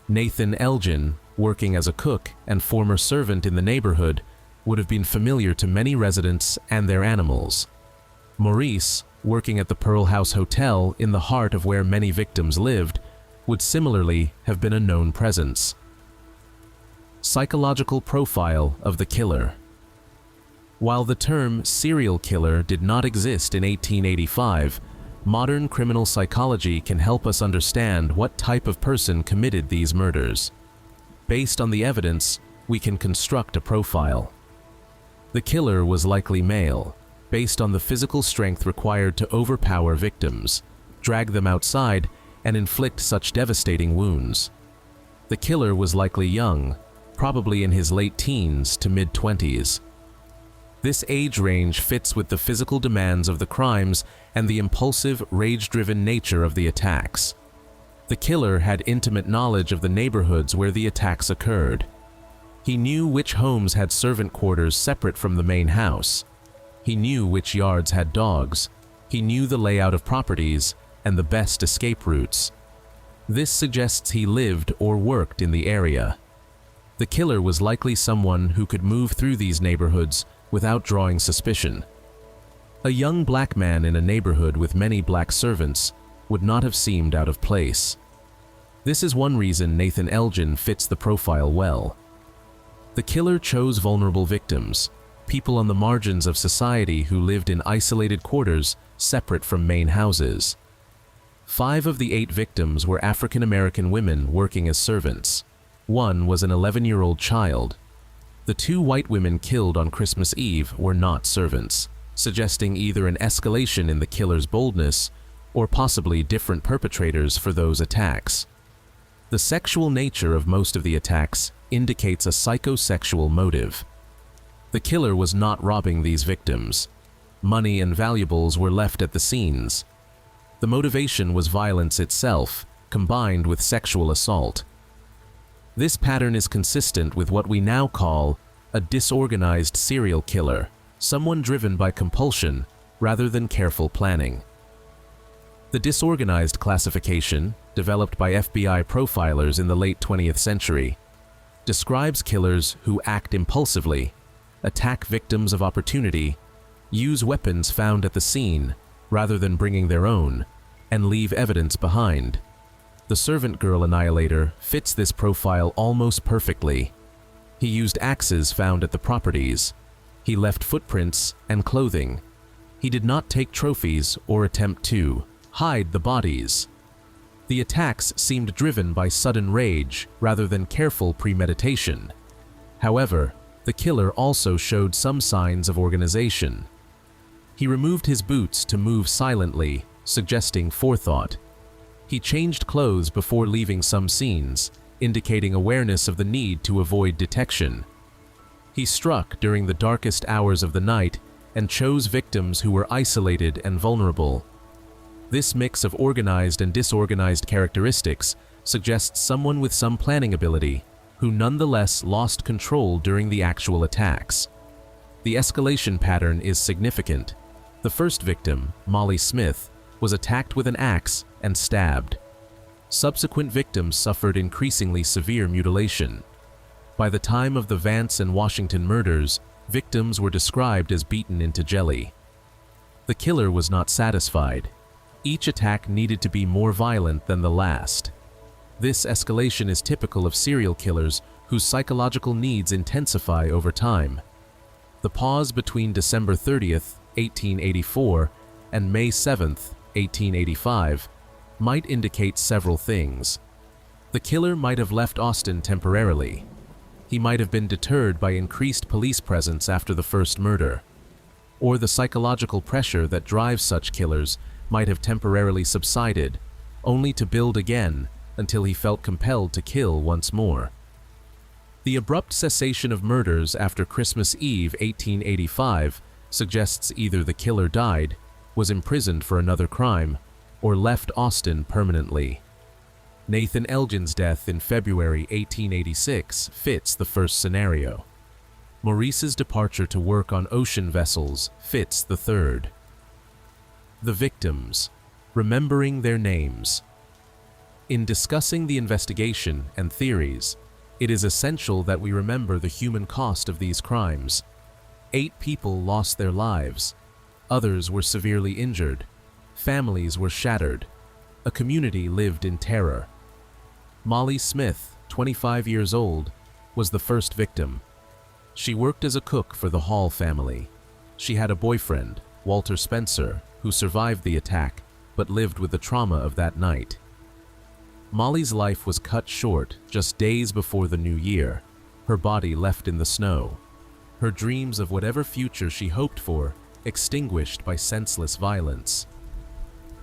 Nathan Elgin, working as a cook and former servant in the neighborhood, would have been familiar to many residents and their animals. Maurice, working at the Pearl House Hotel in the heart of where many victims lived, would similarly have been a known presence. Psychological profile of the killer. While the term serial killer did not exist in 1885, modern criminal psychology can help us understand what type of person committed these murders. Based on the evidence, we can construct a profile. The killer was likely male, based on the physical strength required to overpower victims, drag them outside, and inflict such devastating wounds. The killer was likely young, probably in his late teens to mid-20s. This age range fits with the physical demands of the crimes and the impulsive, rage-driven nature of the attacks. The killer had intimate knowledge of the neighborhoods where the attacks occurred. He knew which homes had servant quarters separate from the main house. He knew which yards had dogs. He knew the layout of properties and the best escape routes. This suggests he lived or worked in the area. The killer was likely someone who could move through these neighborhoods without drawing suspicion. A young black man in a neighborhood with many black servants would not have seemed out of place. This is one reason Nathan Elgin fits the profile well. The killer chose vulnerable victims, people on the margins of society who lived in isolated quarters separate from main houses. 5 of the 8 victims were African American women working as servants. 1 was an 11-year-old child. The 2 white women killed on Christmas Eve were not servants, suggesting either an escalation in the killer's boldness or possibly different perpetrators for those attacks. The sexual nature of most of the attacks indicates a psychosexual motive. The killer was not robbing these victims. Money and valuables were left at the scenes. The motivation was violence itself, combined with sexual assault. This pattern is consistent with what we now call a disorganized serial killer, someone driven by compulsion rather than careful planning. The disorganized classification, developed by FBI profilers in the late 20th century, describes killers who act impulsively, attack victims of opportunity, use weapons found at the scene rather than bringing their own, and leave evidence behind. The Servant Girl Annihilator fits this profile almost perfectly. He used axes found at the properties. He left footprints and clothing. He did not take trophies or attempt to hide the bodies. The attacks seemed driven by sudden rage rather than careful premeditation. However, the killer also showed some signs of organization. He removed his boots to move silently, suggesting forethought. He changed clothes before leaving some scenes, indicating awareness of the need to avoid detection. He struck during the darkest hours of the night and chose victims who were isolated and vulnerable. This mix of organized and disorganized characteristics suggests someone with some planning ability, who nonetheless lost control during the actual attacks. The escalation pattern is significant. The first victim, Molly Smith, was attacked with an axe and stabbed. Subsequent victims suffered increasingly severe mutilation. By the time of the Vance and Washington murders, victims were described as beaten into jelly. The killer was not satisfied. Each attack needed to be more violent than the last. This escalation is typical of serial killers whose psychological needs intensify over time. The pause between December 30th, 1884 and May 7th, 1885 might indicate several things. The killer might have left Austin temporarily. He might have been deterred by increased police presence after the first murder. Or the psychological pressure that drives such killers might have temporarily subsided, only to build again until he felt compelled to kill once more. The abrupt cessation of murders after Christmas Eve 1885 suggests either the killer died, was imprisoned for another crime, or left Austin permanently. Nathan Elgin's death in February 1886 fits the first scenario. Maurice's departure to work on ocean vessels fits the third. The victims, remembering their names. In discussing the investigation and theories, it is essential that we remember the human cost of these crimes. 8 people lost their lives. Others were severely injured. Families were shattered. A community lived in terror. Molly Smith, 25 years old, was the first victim. She worked as a cook for the Hall family. She had a boyfriend, Walter Spencer, who survived the attack but lived with the trauma of that night. Molly's life was cut short just days before the new year, her body left in the snow. Her dreams of whatever future she hoped for extinguished by senseless violence.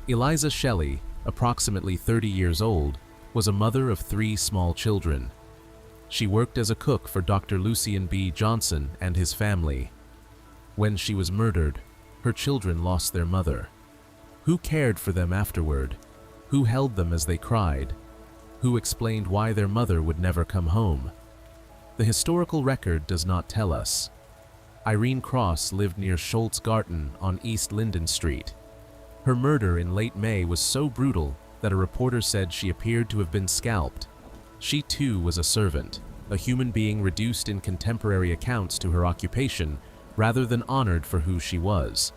Eliza Shelley, approximately 30 years old, was a mother of 3 small children. She worked as a cook for Dr. Lucien B. Johnson and his family. When she was murdered, her children lost their mother. Who cared for them afterward? Who held them as they cried? Who explained why their mother would never come home? The historical record does not tell us. Irene Cross lived near Schultz Garten on East Linden Street. Her murder in late May was so brutal that a reporter said she appeared to have been scalped. She too was a servant, a human being reduced in contemporary accounts to her occupation rather than honored for who she was.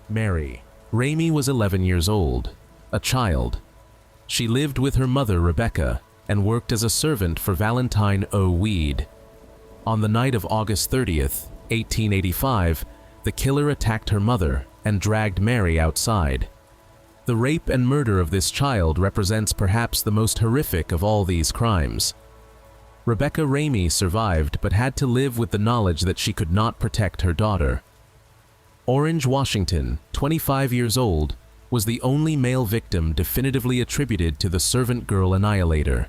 Mary Ramey was 11 years old, a child. She lived with her mother, Rebecca, and worked as a servant for Valentine O. Weed. On the night of August 30th, 1885, the killer attacked her mother and dragged Mary outside. The rape and murder of this child represents perhaps the most horrific of all these crimes. Rebecca Ramey survived but had to live with the knowledge that she could not protect her daughter. Orange Washington, 25 years old, was the only male victim definitively attributed to the Servant Girl Annihilator.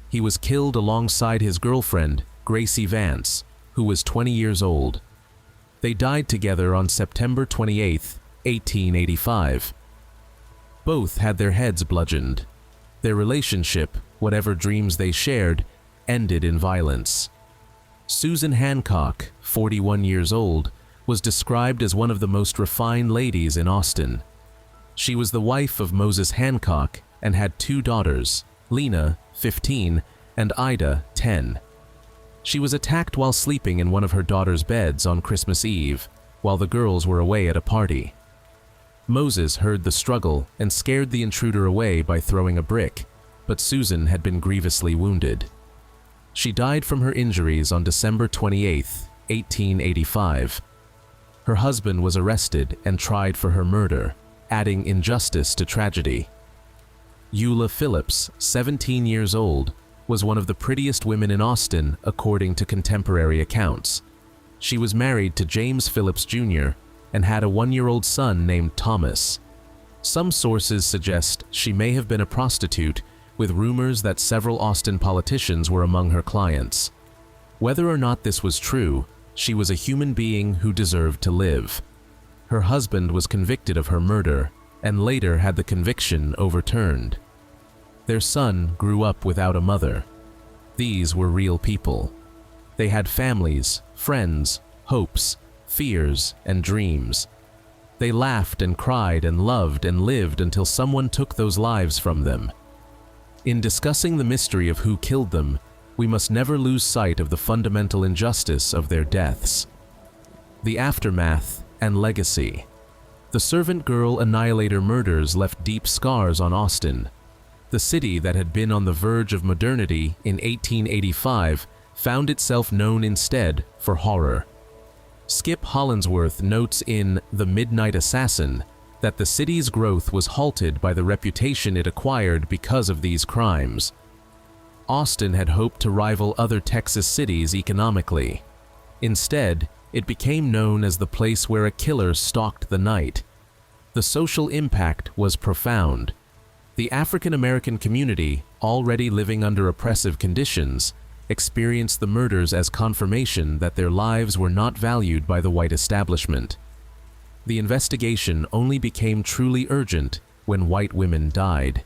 He was killed alongside his girlfriend, Gracie Vance, who was 20 years old. They died together on September 28, 1885. Both had their heads bludgeoned. Their relationship, whatever dreams they shared, ended in violence. Susan Hancock, 41 years old, was described as one of the most refined ladies in Austin. She was the wife of Moses Hancock and had 2 daughters, Lena, 15, and Ida, 10. She was attacked while sleeping in one of her daughter's beds on Christmas Eve, while the girls were away at a party. Moses heard the struggle and scared the intruder away by throwing a brick, but Susan had been grievously wounded. She died from her injuries on December 28, 1885. Her husband was arrested and tried for her murder, adding injustice to tragedy. Eula Phillips, 17 years old, was one of the prettiest women in Austin according to contemporary accounts. She was married to James Phillips Jr. and had a 1-year-old son named Thomas. Some sources suggest she may have been a prostitute, with rumors that several Austin politicians were among her clients. Whether or not this was true, she was a human being who deserved to live. Her husband was convicted of her murder and later had the conviction overturned. Their son grew up without a mother. These were real people. They had families, friends, hopes, fears, and dreams. They laughed and cried and loved and lived until someone took those lives from them. In discussing the mystery of who killed them, we must never lose sight of the fundamental injustice of their deaths. The aftermath and legacy. The Servant Girl Annihilator murders left deep scars on Austin. The city that had been on the verge of modernity in 1885 found itself known instead for horror. Skip Hollandsworth notes in The Midnight Assassin that the city's growth was halted by the reputation it acquired because of these crimes. Austin had hoped to rival other Texas cities economically. Instead, it became known as the place where a killer stalked the night. The social impact was profound. The African American community, already living under oppressive conditions, experienced the murders as confirmation that their lives were not valued by the white establishment. The investigation only became truly urgent when white women died.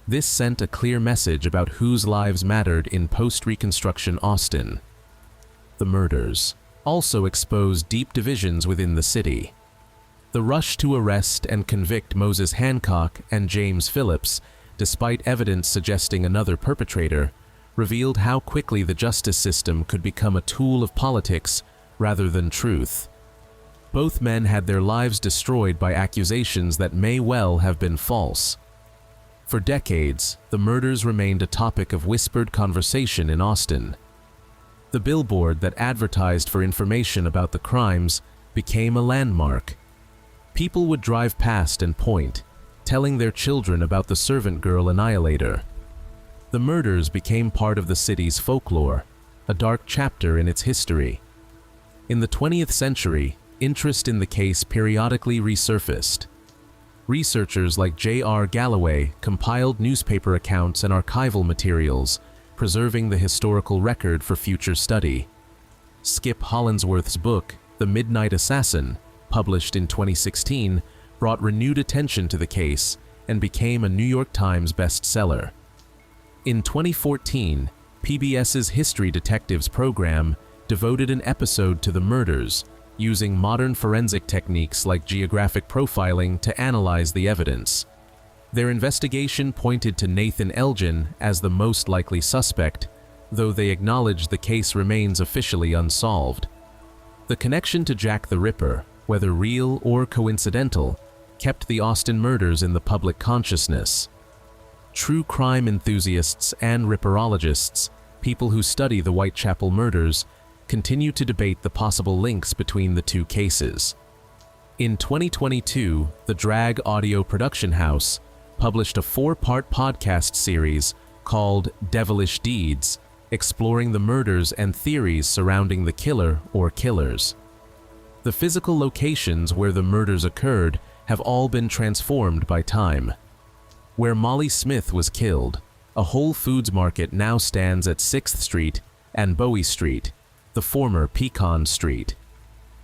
This sent a clear message about whose lives mattered in post-Reconstruction Austin. The murders also exposed deep divisions within the city. The rush to arrest and convict Moses Hancock and James Phillips despite evidence suggesting another perpetrator, revealed how quickly the justice system could become a tool of politics rather than truth. Both men had their lives destroyed by accusations that may well have been false. For decades, the murders remained a topic of whispered conversation in Austin. The billboard that advertised for information about the crimes became a landmark. People would drive past and point, telling their children about the Servant Girl Annihilator. The murders became part of the city's folklore, a dark chapter in its history. In the 20th century, interest in the case periodically resurfaced. Researchers like J.R. Galloway compiled newspaper accounts and archival materials, preserving the historical record for future study. Skip Hollandsworth's book, The Midnight Assassin, published in 2016, brought renewed attention to the case and became a New York Times bestseller. In 2014, PBS's History Detectives program devoted an episode to the murders, using modern forensic techniques like geographic profiling to analyze the evidence. Their investigation pointed to Nathan Elgin as the most likely suspect, though they acknowledged the case remains officially unsolved. The connection to Jack the Ripper, whether real or coincidental, kept the Austin murders in the public consciousness. True crime enthusiasts and ripperologists, people who study the Whitechapel murders, continue to debate the possible links between the two cases. In 2022, the Drag Audio Production House published a 4-part podcast series called Devilish Deeds, exploring the murders and theories surrounding the killer or killers. The physical locations where the murders occurred have all been transformed by time. Where Molly Smith was killed, a Whole Foods market now stands at 6th Street and Bowie Street, the former Pecan Street.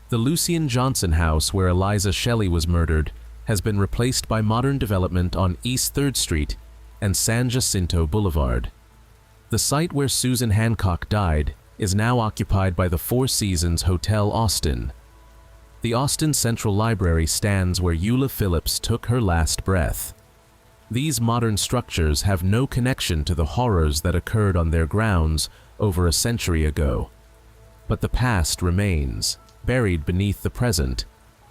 The Lucien Johnson house where Eliza Shelley was murdered has been replaced by modern development on East 3rd Street and San Jacinto Boulevard. The site where Susan Hancock died is now occupied by the Four Seasons Hotel Austin. The Austin Central Library stands where Eula Phillips took her last breath. These modern structures have no connection to the horrors that occurred on their grounds over a century ago. But the past remains, buried beneath the present,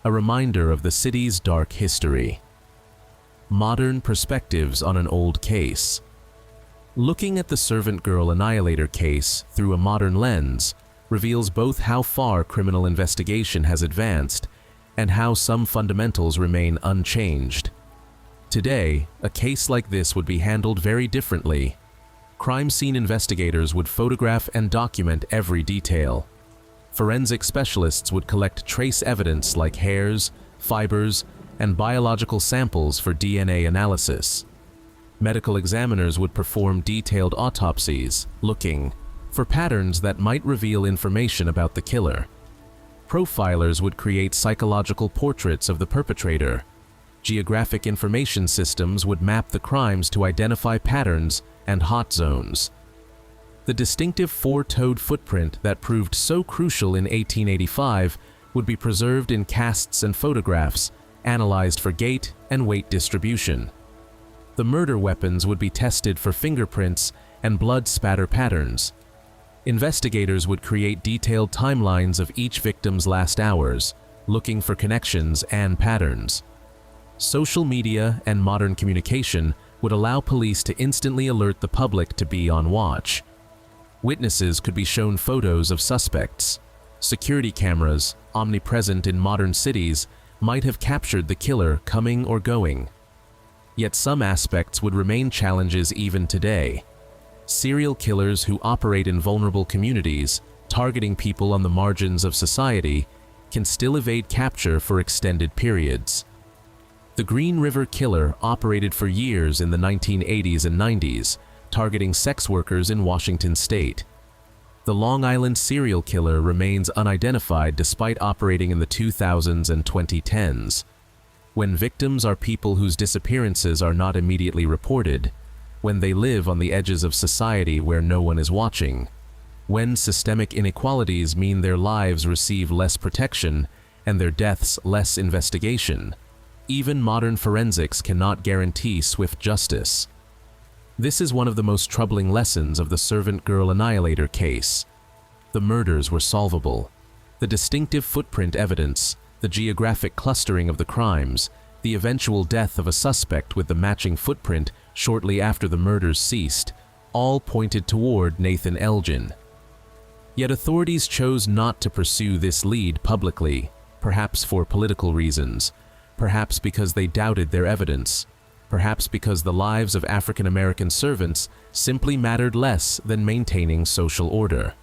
a reminder of the city's dark history. Modern perspectives on an old case. Looking at the Servant Girl Annihilator case through a modern lens reveals both how far criminal investigation has advanced and how some fundamentals remain unchanged. Today, a case like this would be handled very differently. Crime scene investigators would photograph and document every detail. Forensic specialists would collect trace evidence like hairs, fibers, and biological samples for DNA analysis. Medical examiners would perform detailed autopsies, looking for patterns that might reveal information about the killer. Profilers would create psychological portraits of the perpetrator. Geographic information systems would map the crimes to identify patterns and hot zones. The distinctive four-toed footprint that proved so crucial in 1885 would be preserved in casts and photographs, analyzed for gait and weight distribution. The murder weapons would be tested for fingerprints and blood spatter patterns. Investigators would create detailed timelines of each victim's last hours, looking for connections and patterns. Social media and modern communication would allow police to instantly alert the public to be on watch. Witnesses could be shown photos of suspects. Security cameras, omnipresent in modern cities, might have captured the killer coming or going. Yet some aspects would remain challenges even today. Serial killers who operate in vulnerable communities, targeting people on the margins of society, can still evade capture for extended periods. The Green River Killer operated for years in the 1980s and 90s, targeting sex workers in Washington state. The Long Island serial killer remains unidentified despite operating in the 2000s and 2010s. When victims are people whose disappearances are not immediately reported, when they live on the edges of society where no one is watching, when systemic inequalities mean their lives receive less protection and their deaths less investigation, even modern forensics cannot guarantee swift justice. This is one of the most troubling lessons of the Servant Girl Annihilator case. The murders were solvable. The distinctive footprint evidence, the geographic clustering of the crimes, the eventual death of a suspect with the matching footprint shortly after the murders ceased, all pointed toward Nathan Elgin. Yet authorities chose not to pursue this lead publicly, perhaps for political reasons, perhaps because they doubted their evidence, perhaps because the lives of African American servants simply mattered less than maintaining social order.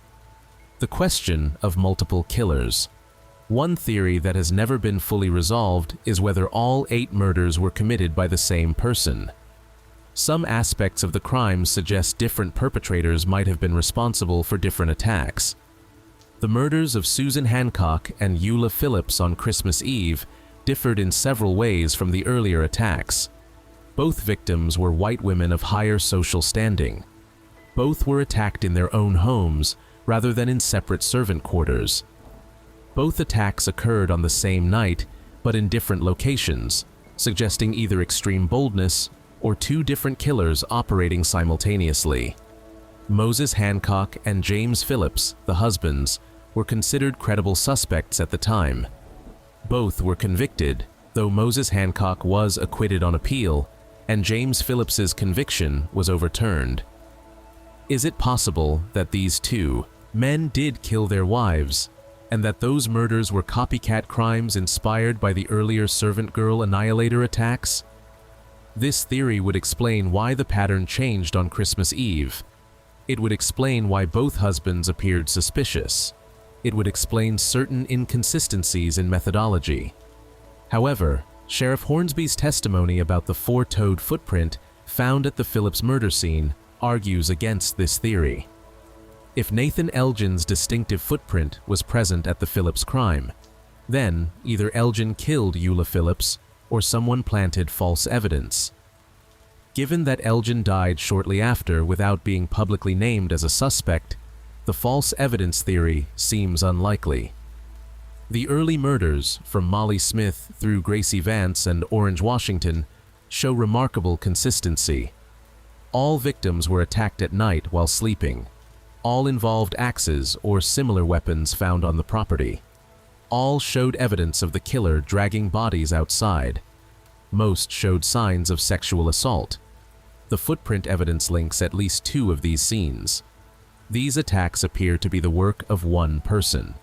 The question of multiple killers. One theory that has never been fully resolved is whether all 8 murders were committed by the same person. Some aspects of the crimes suggest different perpetrators might have been responsible for different attacks. The murders of Susan Hancock and Eula Phillips on Christmas Eve differed in several ways from the earlier attacks. Both victims were white women of higher social standing. Both were attacked in their own homes rather than in separate servant quarters. Both attacks occurred on the same night, but in different locations, suggesting either extreme boldness or 2 different killers operating simultaneously. Moses Hancock and James Phillips, the husbands, were considered credible suspects at the time. Both were convicted, though Moses Hancock was acquitted on appeal, and James Phillips's conviction was overturned. Is it possible that these 2 men did kill their wives, and that those murders were copycat crimes inspired by the earlier Servant Girl Annihilator attacks? This theory would explain why the pattern changed on Christmas Eve. It would explain why both husbands appeared suspicious. It would explain certain inconsistencies in methodology. However, Sheriff Hornsby's testimony about the 4-toed footprint found at the Phillips murder scene argues against this theory. If Nathan Elgin's distinctive footprint was present at the Phillips crime, then either Elgin killed Eula Phillips or someone planted false evidence. Given that Elgin died shortly after without being publicly named as a suspect, the false evidence theory seems unlikely. The early murders, from Molly Smith through Gracie Vance and Orange Washington, show remarkable consistency. All victims were attacked at night while sleeping. All involved axes or similar weapons found on the property. All showed evidence of the killer dragging bodies outside. Most showed signs of sexual assault. The footprint evidence links at least 2 of these scenes. These attacks appear to be the work of one person.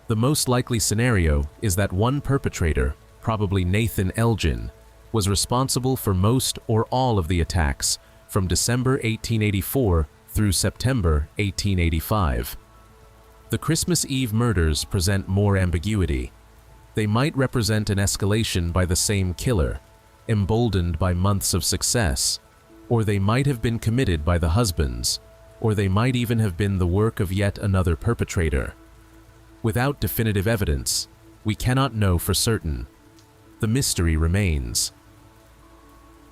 The most likely scenario is that one perpetrator, probably Nathan Elgin, was responsible for most or all of the attacks from December 1884 through September 1885. The Christmas Eve murders present more ambiguity. They might represent an escalation by the same killer, emboldened by months of success, or they might have been committed by the husbands, or they might even have been the work of yet another perpetrator. Without definitive evidence, we cannot know for certain. The mystery remains.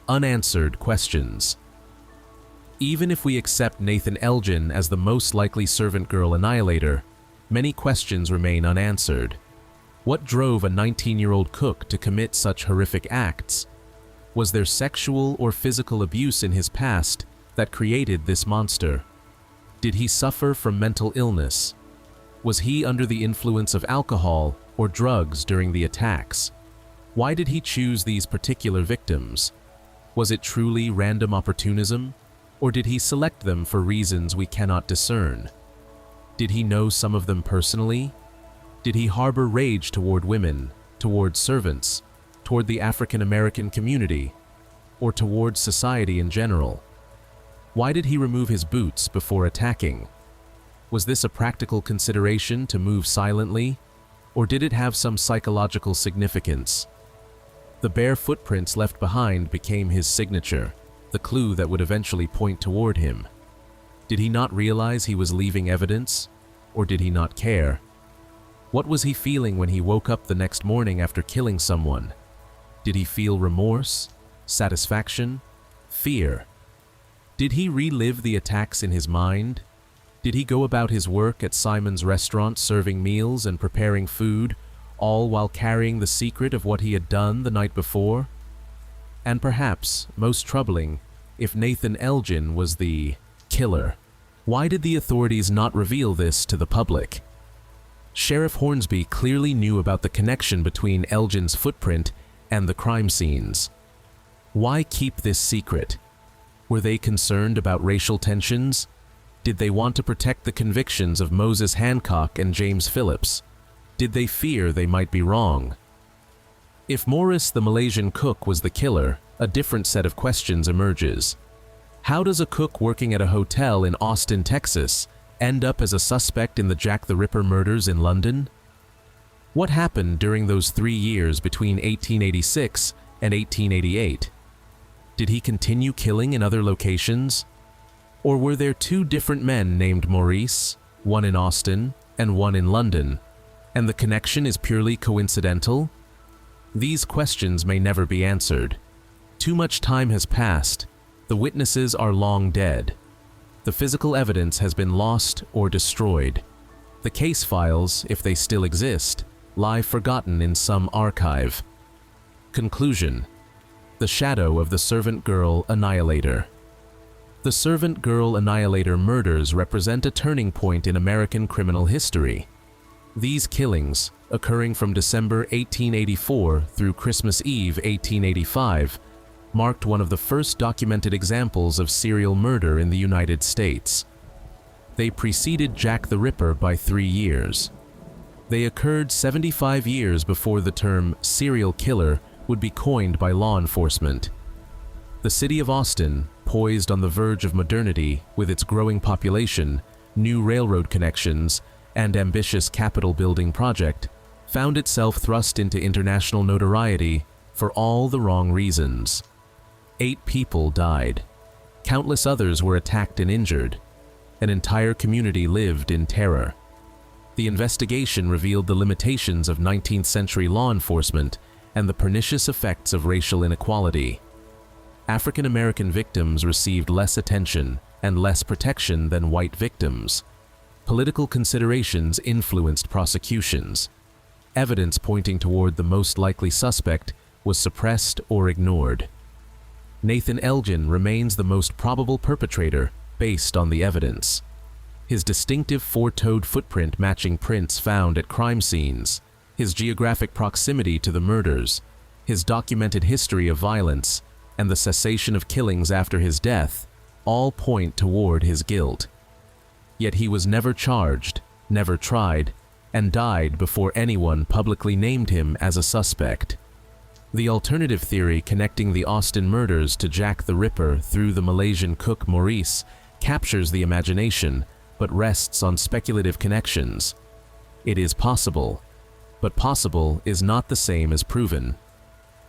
Unanswered questions. Even if we accept Nathan Elgin as the most likely Servant Girl Annihilator, many questions remain unanswered. What drove a 19-year-old cook to commit such horrific acts? Was there sexual or physical abuse in his past that created this monster? Did he suffer from mental illness? Was he under the influence of alcohol or drugs during the attacks? Why did he choose these particular victims? Was it truly random opportunism? Or did he select them for reasons we cannot discern? Did he know some of them personally? Did he harbor rage toward women, toward servants, toward the African American community, or toward society in general? Why did he remove his boots before attacking? Was this a practical consideration to move silently, or did it have some psychological significance? The bare footprints left behind became his signature, the clue that would eventually point toward him. Did he not realize he was leaving evidence, or did he not care? What was he feeling when he woke up the next morning after killing someone? Did he feel remorse, satisfaction, fear? Did he relive the attacks in his mind? Did he go about his work at Simon's restaurant serving meals and preparing food, all while carrying the secret of what he had done the night before? And perhaps, most troubling, if Nathan Elgin was the killer? Why did the authorities not reveal this to the public? Sheriff Hornsby clearly knew about the connection between Elgin's footprint and the crime scenes. Why keep this secret? Were they concerned about racial tensions? Did they want to protect the convictions of Moses Hancock and James Phillips? Did they fear they might be wrong? If Maurice, the Malaysian cook, was the killer, a different set of questions emerges. How does a cook working at a hotel in Austin, Texas, end up as a suspect in the Jack the Ripper murders in London? What happened during those 3 years between 1886 and 1888? Did he continue killing in other locations? Or were there 2 different men named Maurice, one in Austin and one in London, and the connection is purely coincidental? These questions may never be answered. Too much time has passed. The witnesses are long dead. The physical evidence has been lost or destroyed. The case files, if they still exist, lie forgotten in some archive. Conclusion: the shadow of the Servant Girl Annihilator. The Servant Girl Annihilator murders represent a turning point in American criminal history. These killings, occurring from December 1884 through Christmas Eve 1885, marked one of the first documented examples of serial murder in the United States. They preceded Jack the Ripper by 3 years. They occurred 75 years before the term serial killer would be coined by law enforcement. The city of Austin, poised on the verge of modernity with its growing population, new railroad connections, and ambitious Capitol-building project, found itself thrust into international notoriety for all the wrong reasons. 8 people died. Countless others were attacked and injured. An entire community lived in terror. The investigation revealed the limitations of 19th century law enforcement and the pernicious effects of racial inequality. African American victims received less attention and less protection than white victims. Political considerations influenced prosecutions. Evidence pointing toward the most likely suspect was suppressed or ignored. Nathan Elgin remains the most probable perpetrator based on the evidence. His distinctive 4-toed footprint matching prints found at crime scenes, his geographic proximity to the murders, his documented history of violence, and the cessation of killings after his death all point toward his guilt. Yet he was never charged, never tried, and died before anyone publicly named him as a suspect. The alternative theory connecting the Austin murders to Jack the Ripper through the Malaysian cook Maurice captures the imagination, but rests on speculative connections. It is possible, but possible is not the same as proven.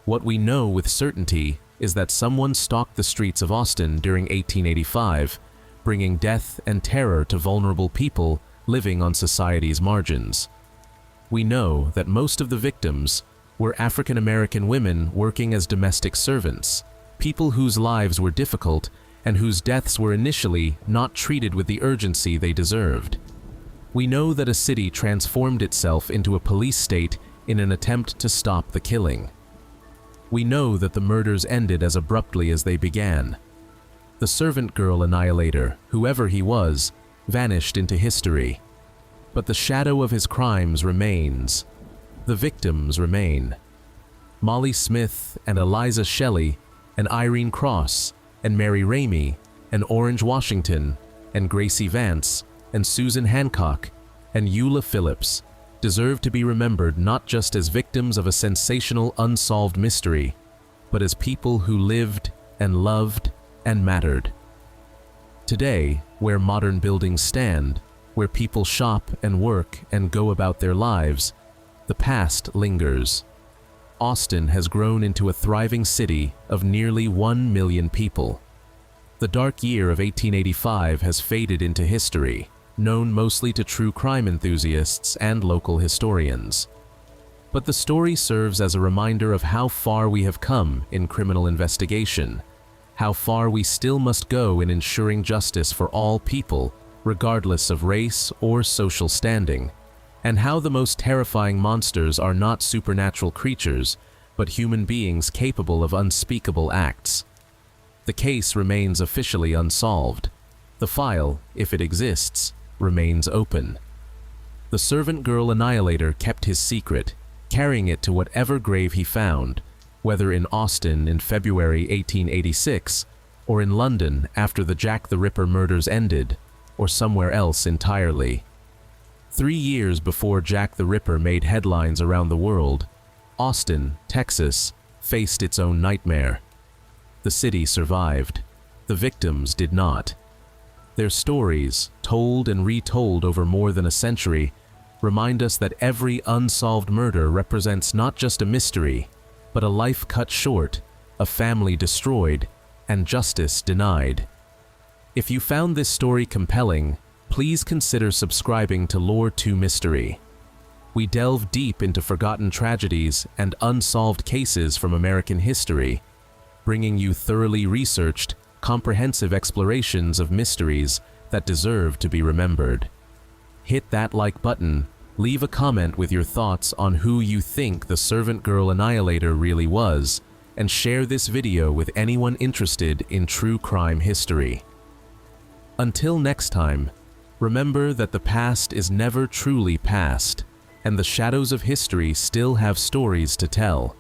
What we know with certainty is that someone stalked the streets of Austin during 1885, bringing death and terror to vulnerable people living on society's margins. We know that most of the victims were African American women working as domestic servants, people whose lives were difficult and whose deaths were initially not treated with the urgency they deserved. We know that a city transformed itself into a police state in an attempt to stop the killing. We know that the murders ended as abruptly as they began. The Servant Girl Annihilator, whoever he was, vanished into history. But the shadow of his crimes remains. The victims remain. Molly Smith and Eliza Shelley and Irene Cross and Mary Ramey and Orange Washington and Gracie Vance and Susan Hancock and Eula Phillips deserve to be remembered not just as victims of a sensational unsolved mystery, but as people who lived and loved and mattered. Today, where modern buildings stand, where people shop and work and go about their lives, the past lingers. Austin has grown into a thriving city of nearly 1 million people. The dark year of 1885 has faded into history, known mostly to true crime enthusiasts and local historians. But the story serves as a reminder of how far we have come in criminal investigation, how far we still must go in ensuring justice for all people, regardless of race or social standing, and how the most terrifying monsters are not supernatural creatures, but human beings capable of unspeakable acts. The case remains officially unsolved. The file, if it exists, remains open. The Servant Girl Annihilator kept his secret, carrying it to whatever grave he found, whether in Austin in February 1886, or in London after the Jack the Ripper murders ended, or somewhere else entirely. 3 years before Jack the Ripper made headlines around the world, Austin, Texas, faced its own nightmare. The city survived. The victims did not. Their stories, told and retold over more than a century, remind us that every unsolved murder represents not just a mystery, but a life cut short, a family destroyed, and justice denied. If you found this story compelling, please consider subscribing to Lore 2 Mystery. We delve deep into forgotten tragedies and unsolved cases from American history, bringing you thoroughly researched, comprehensive explorations of mysteries that deserve to be remembered. Hit that like button, leave a comment with your thoughts on who you think the Servant Girl Annihilator really was, and share this video with anyone interested in true crime history. Until next time, remember that the past is never truly past, and the shadows of history still have stories to tell.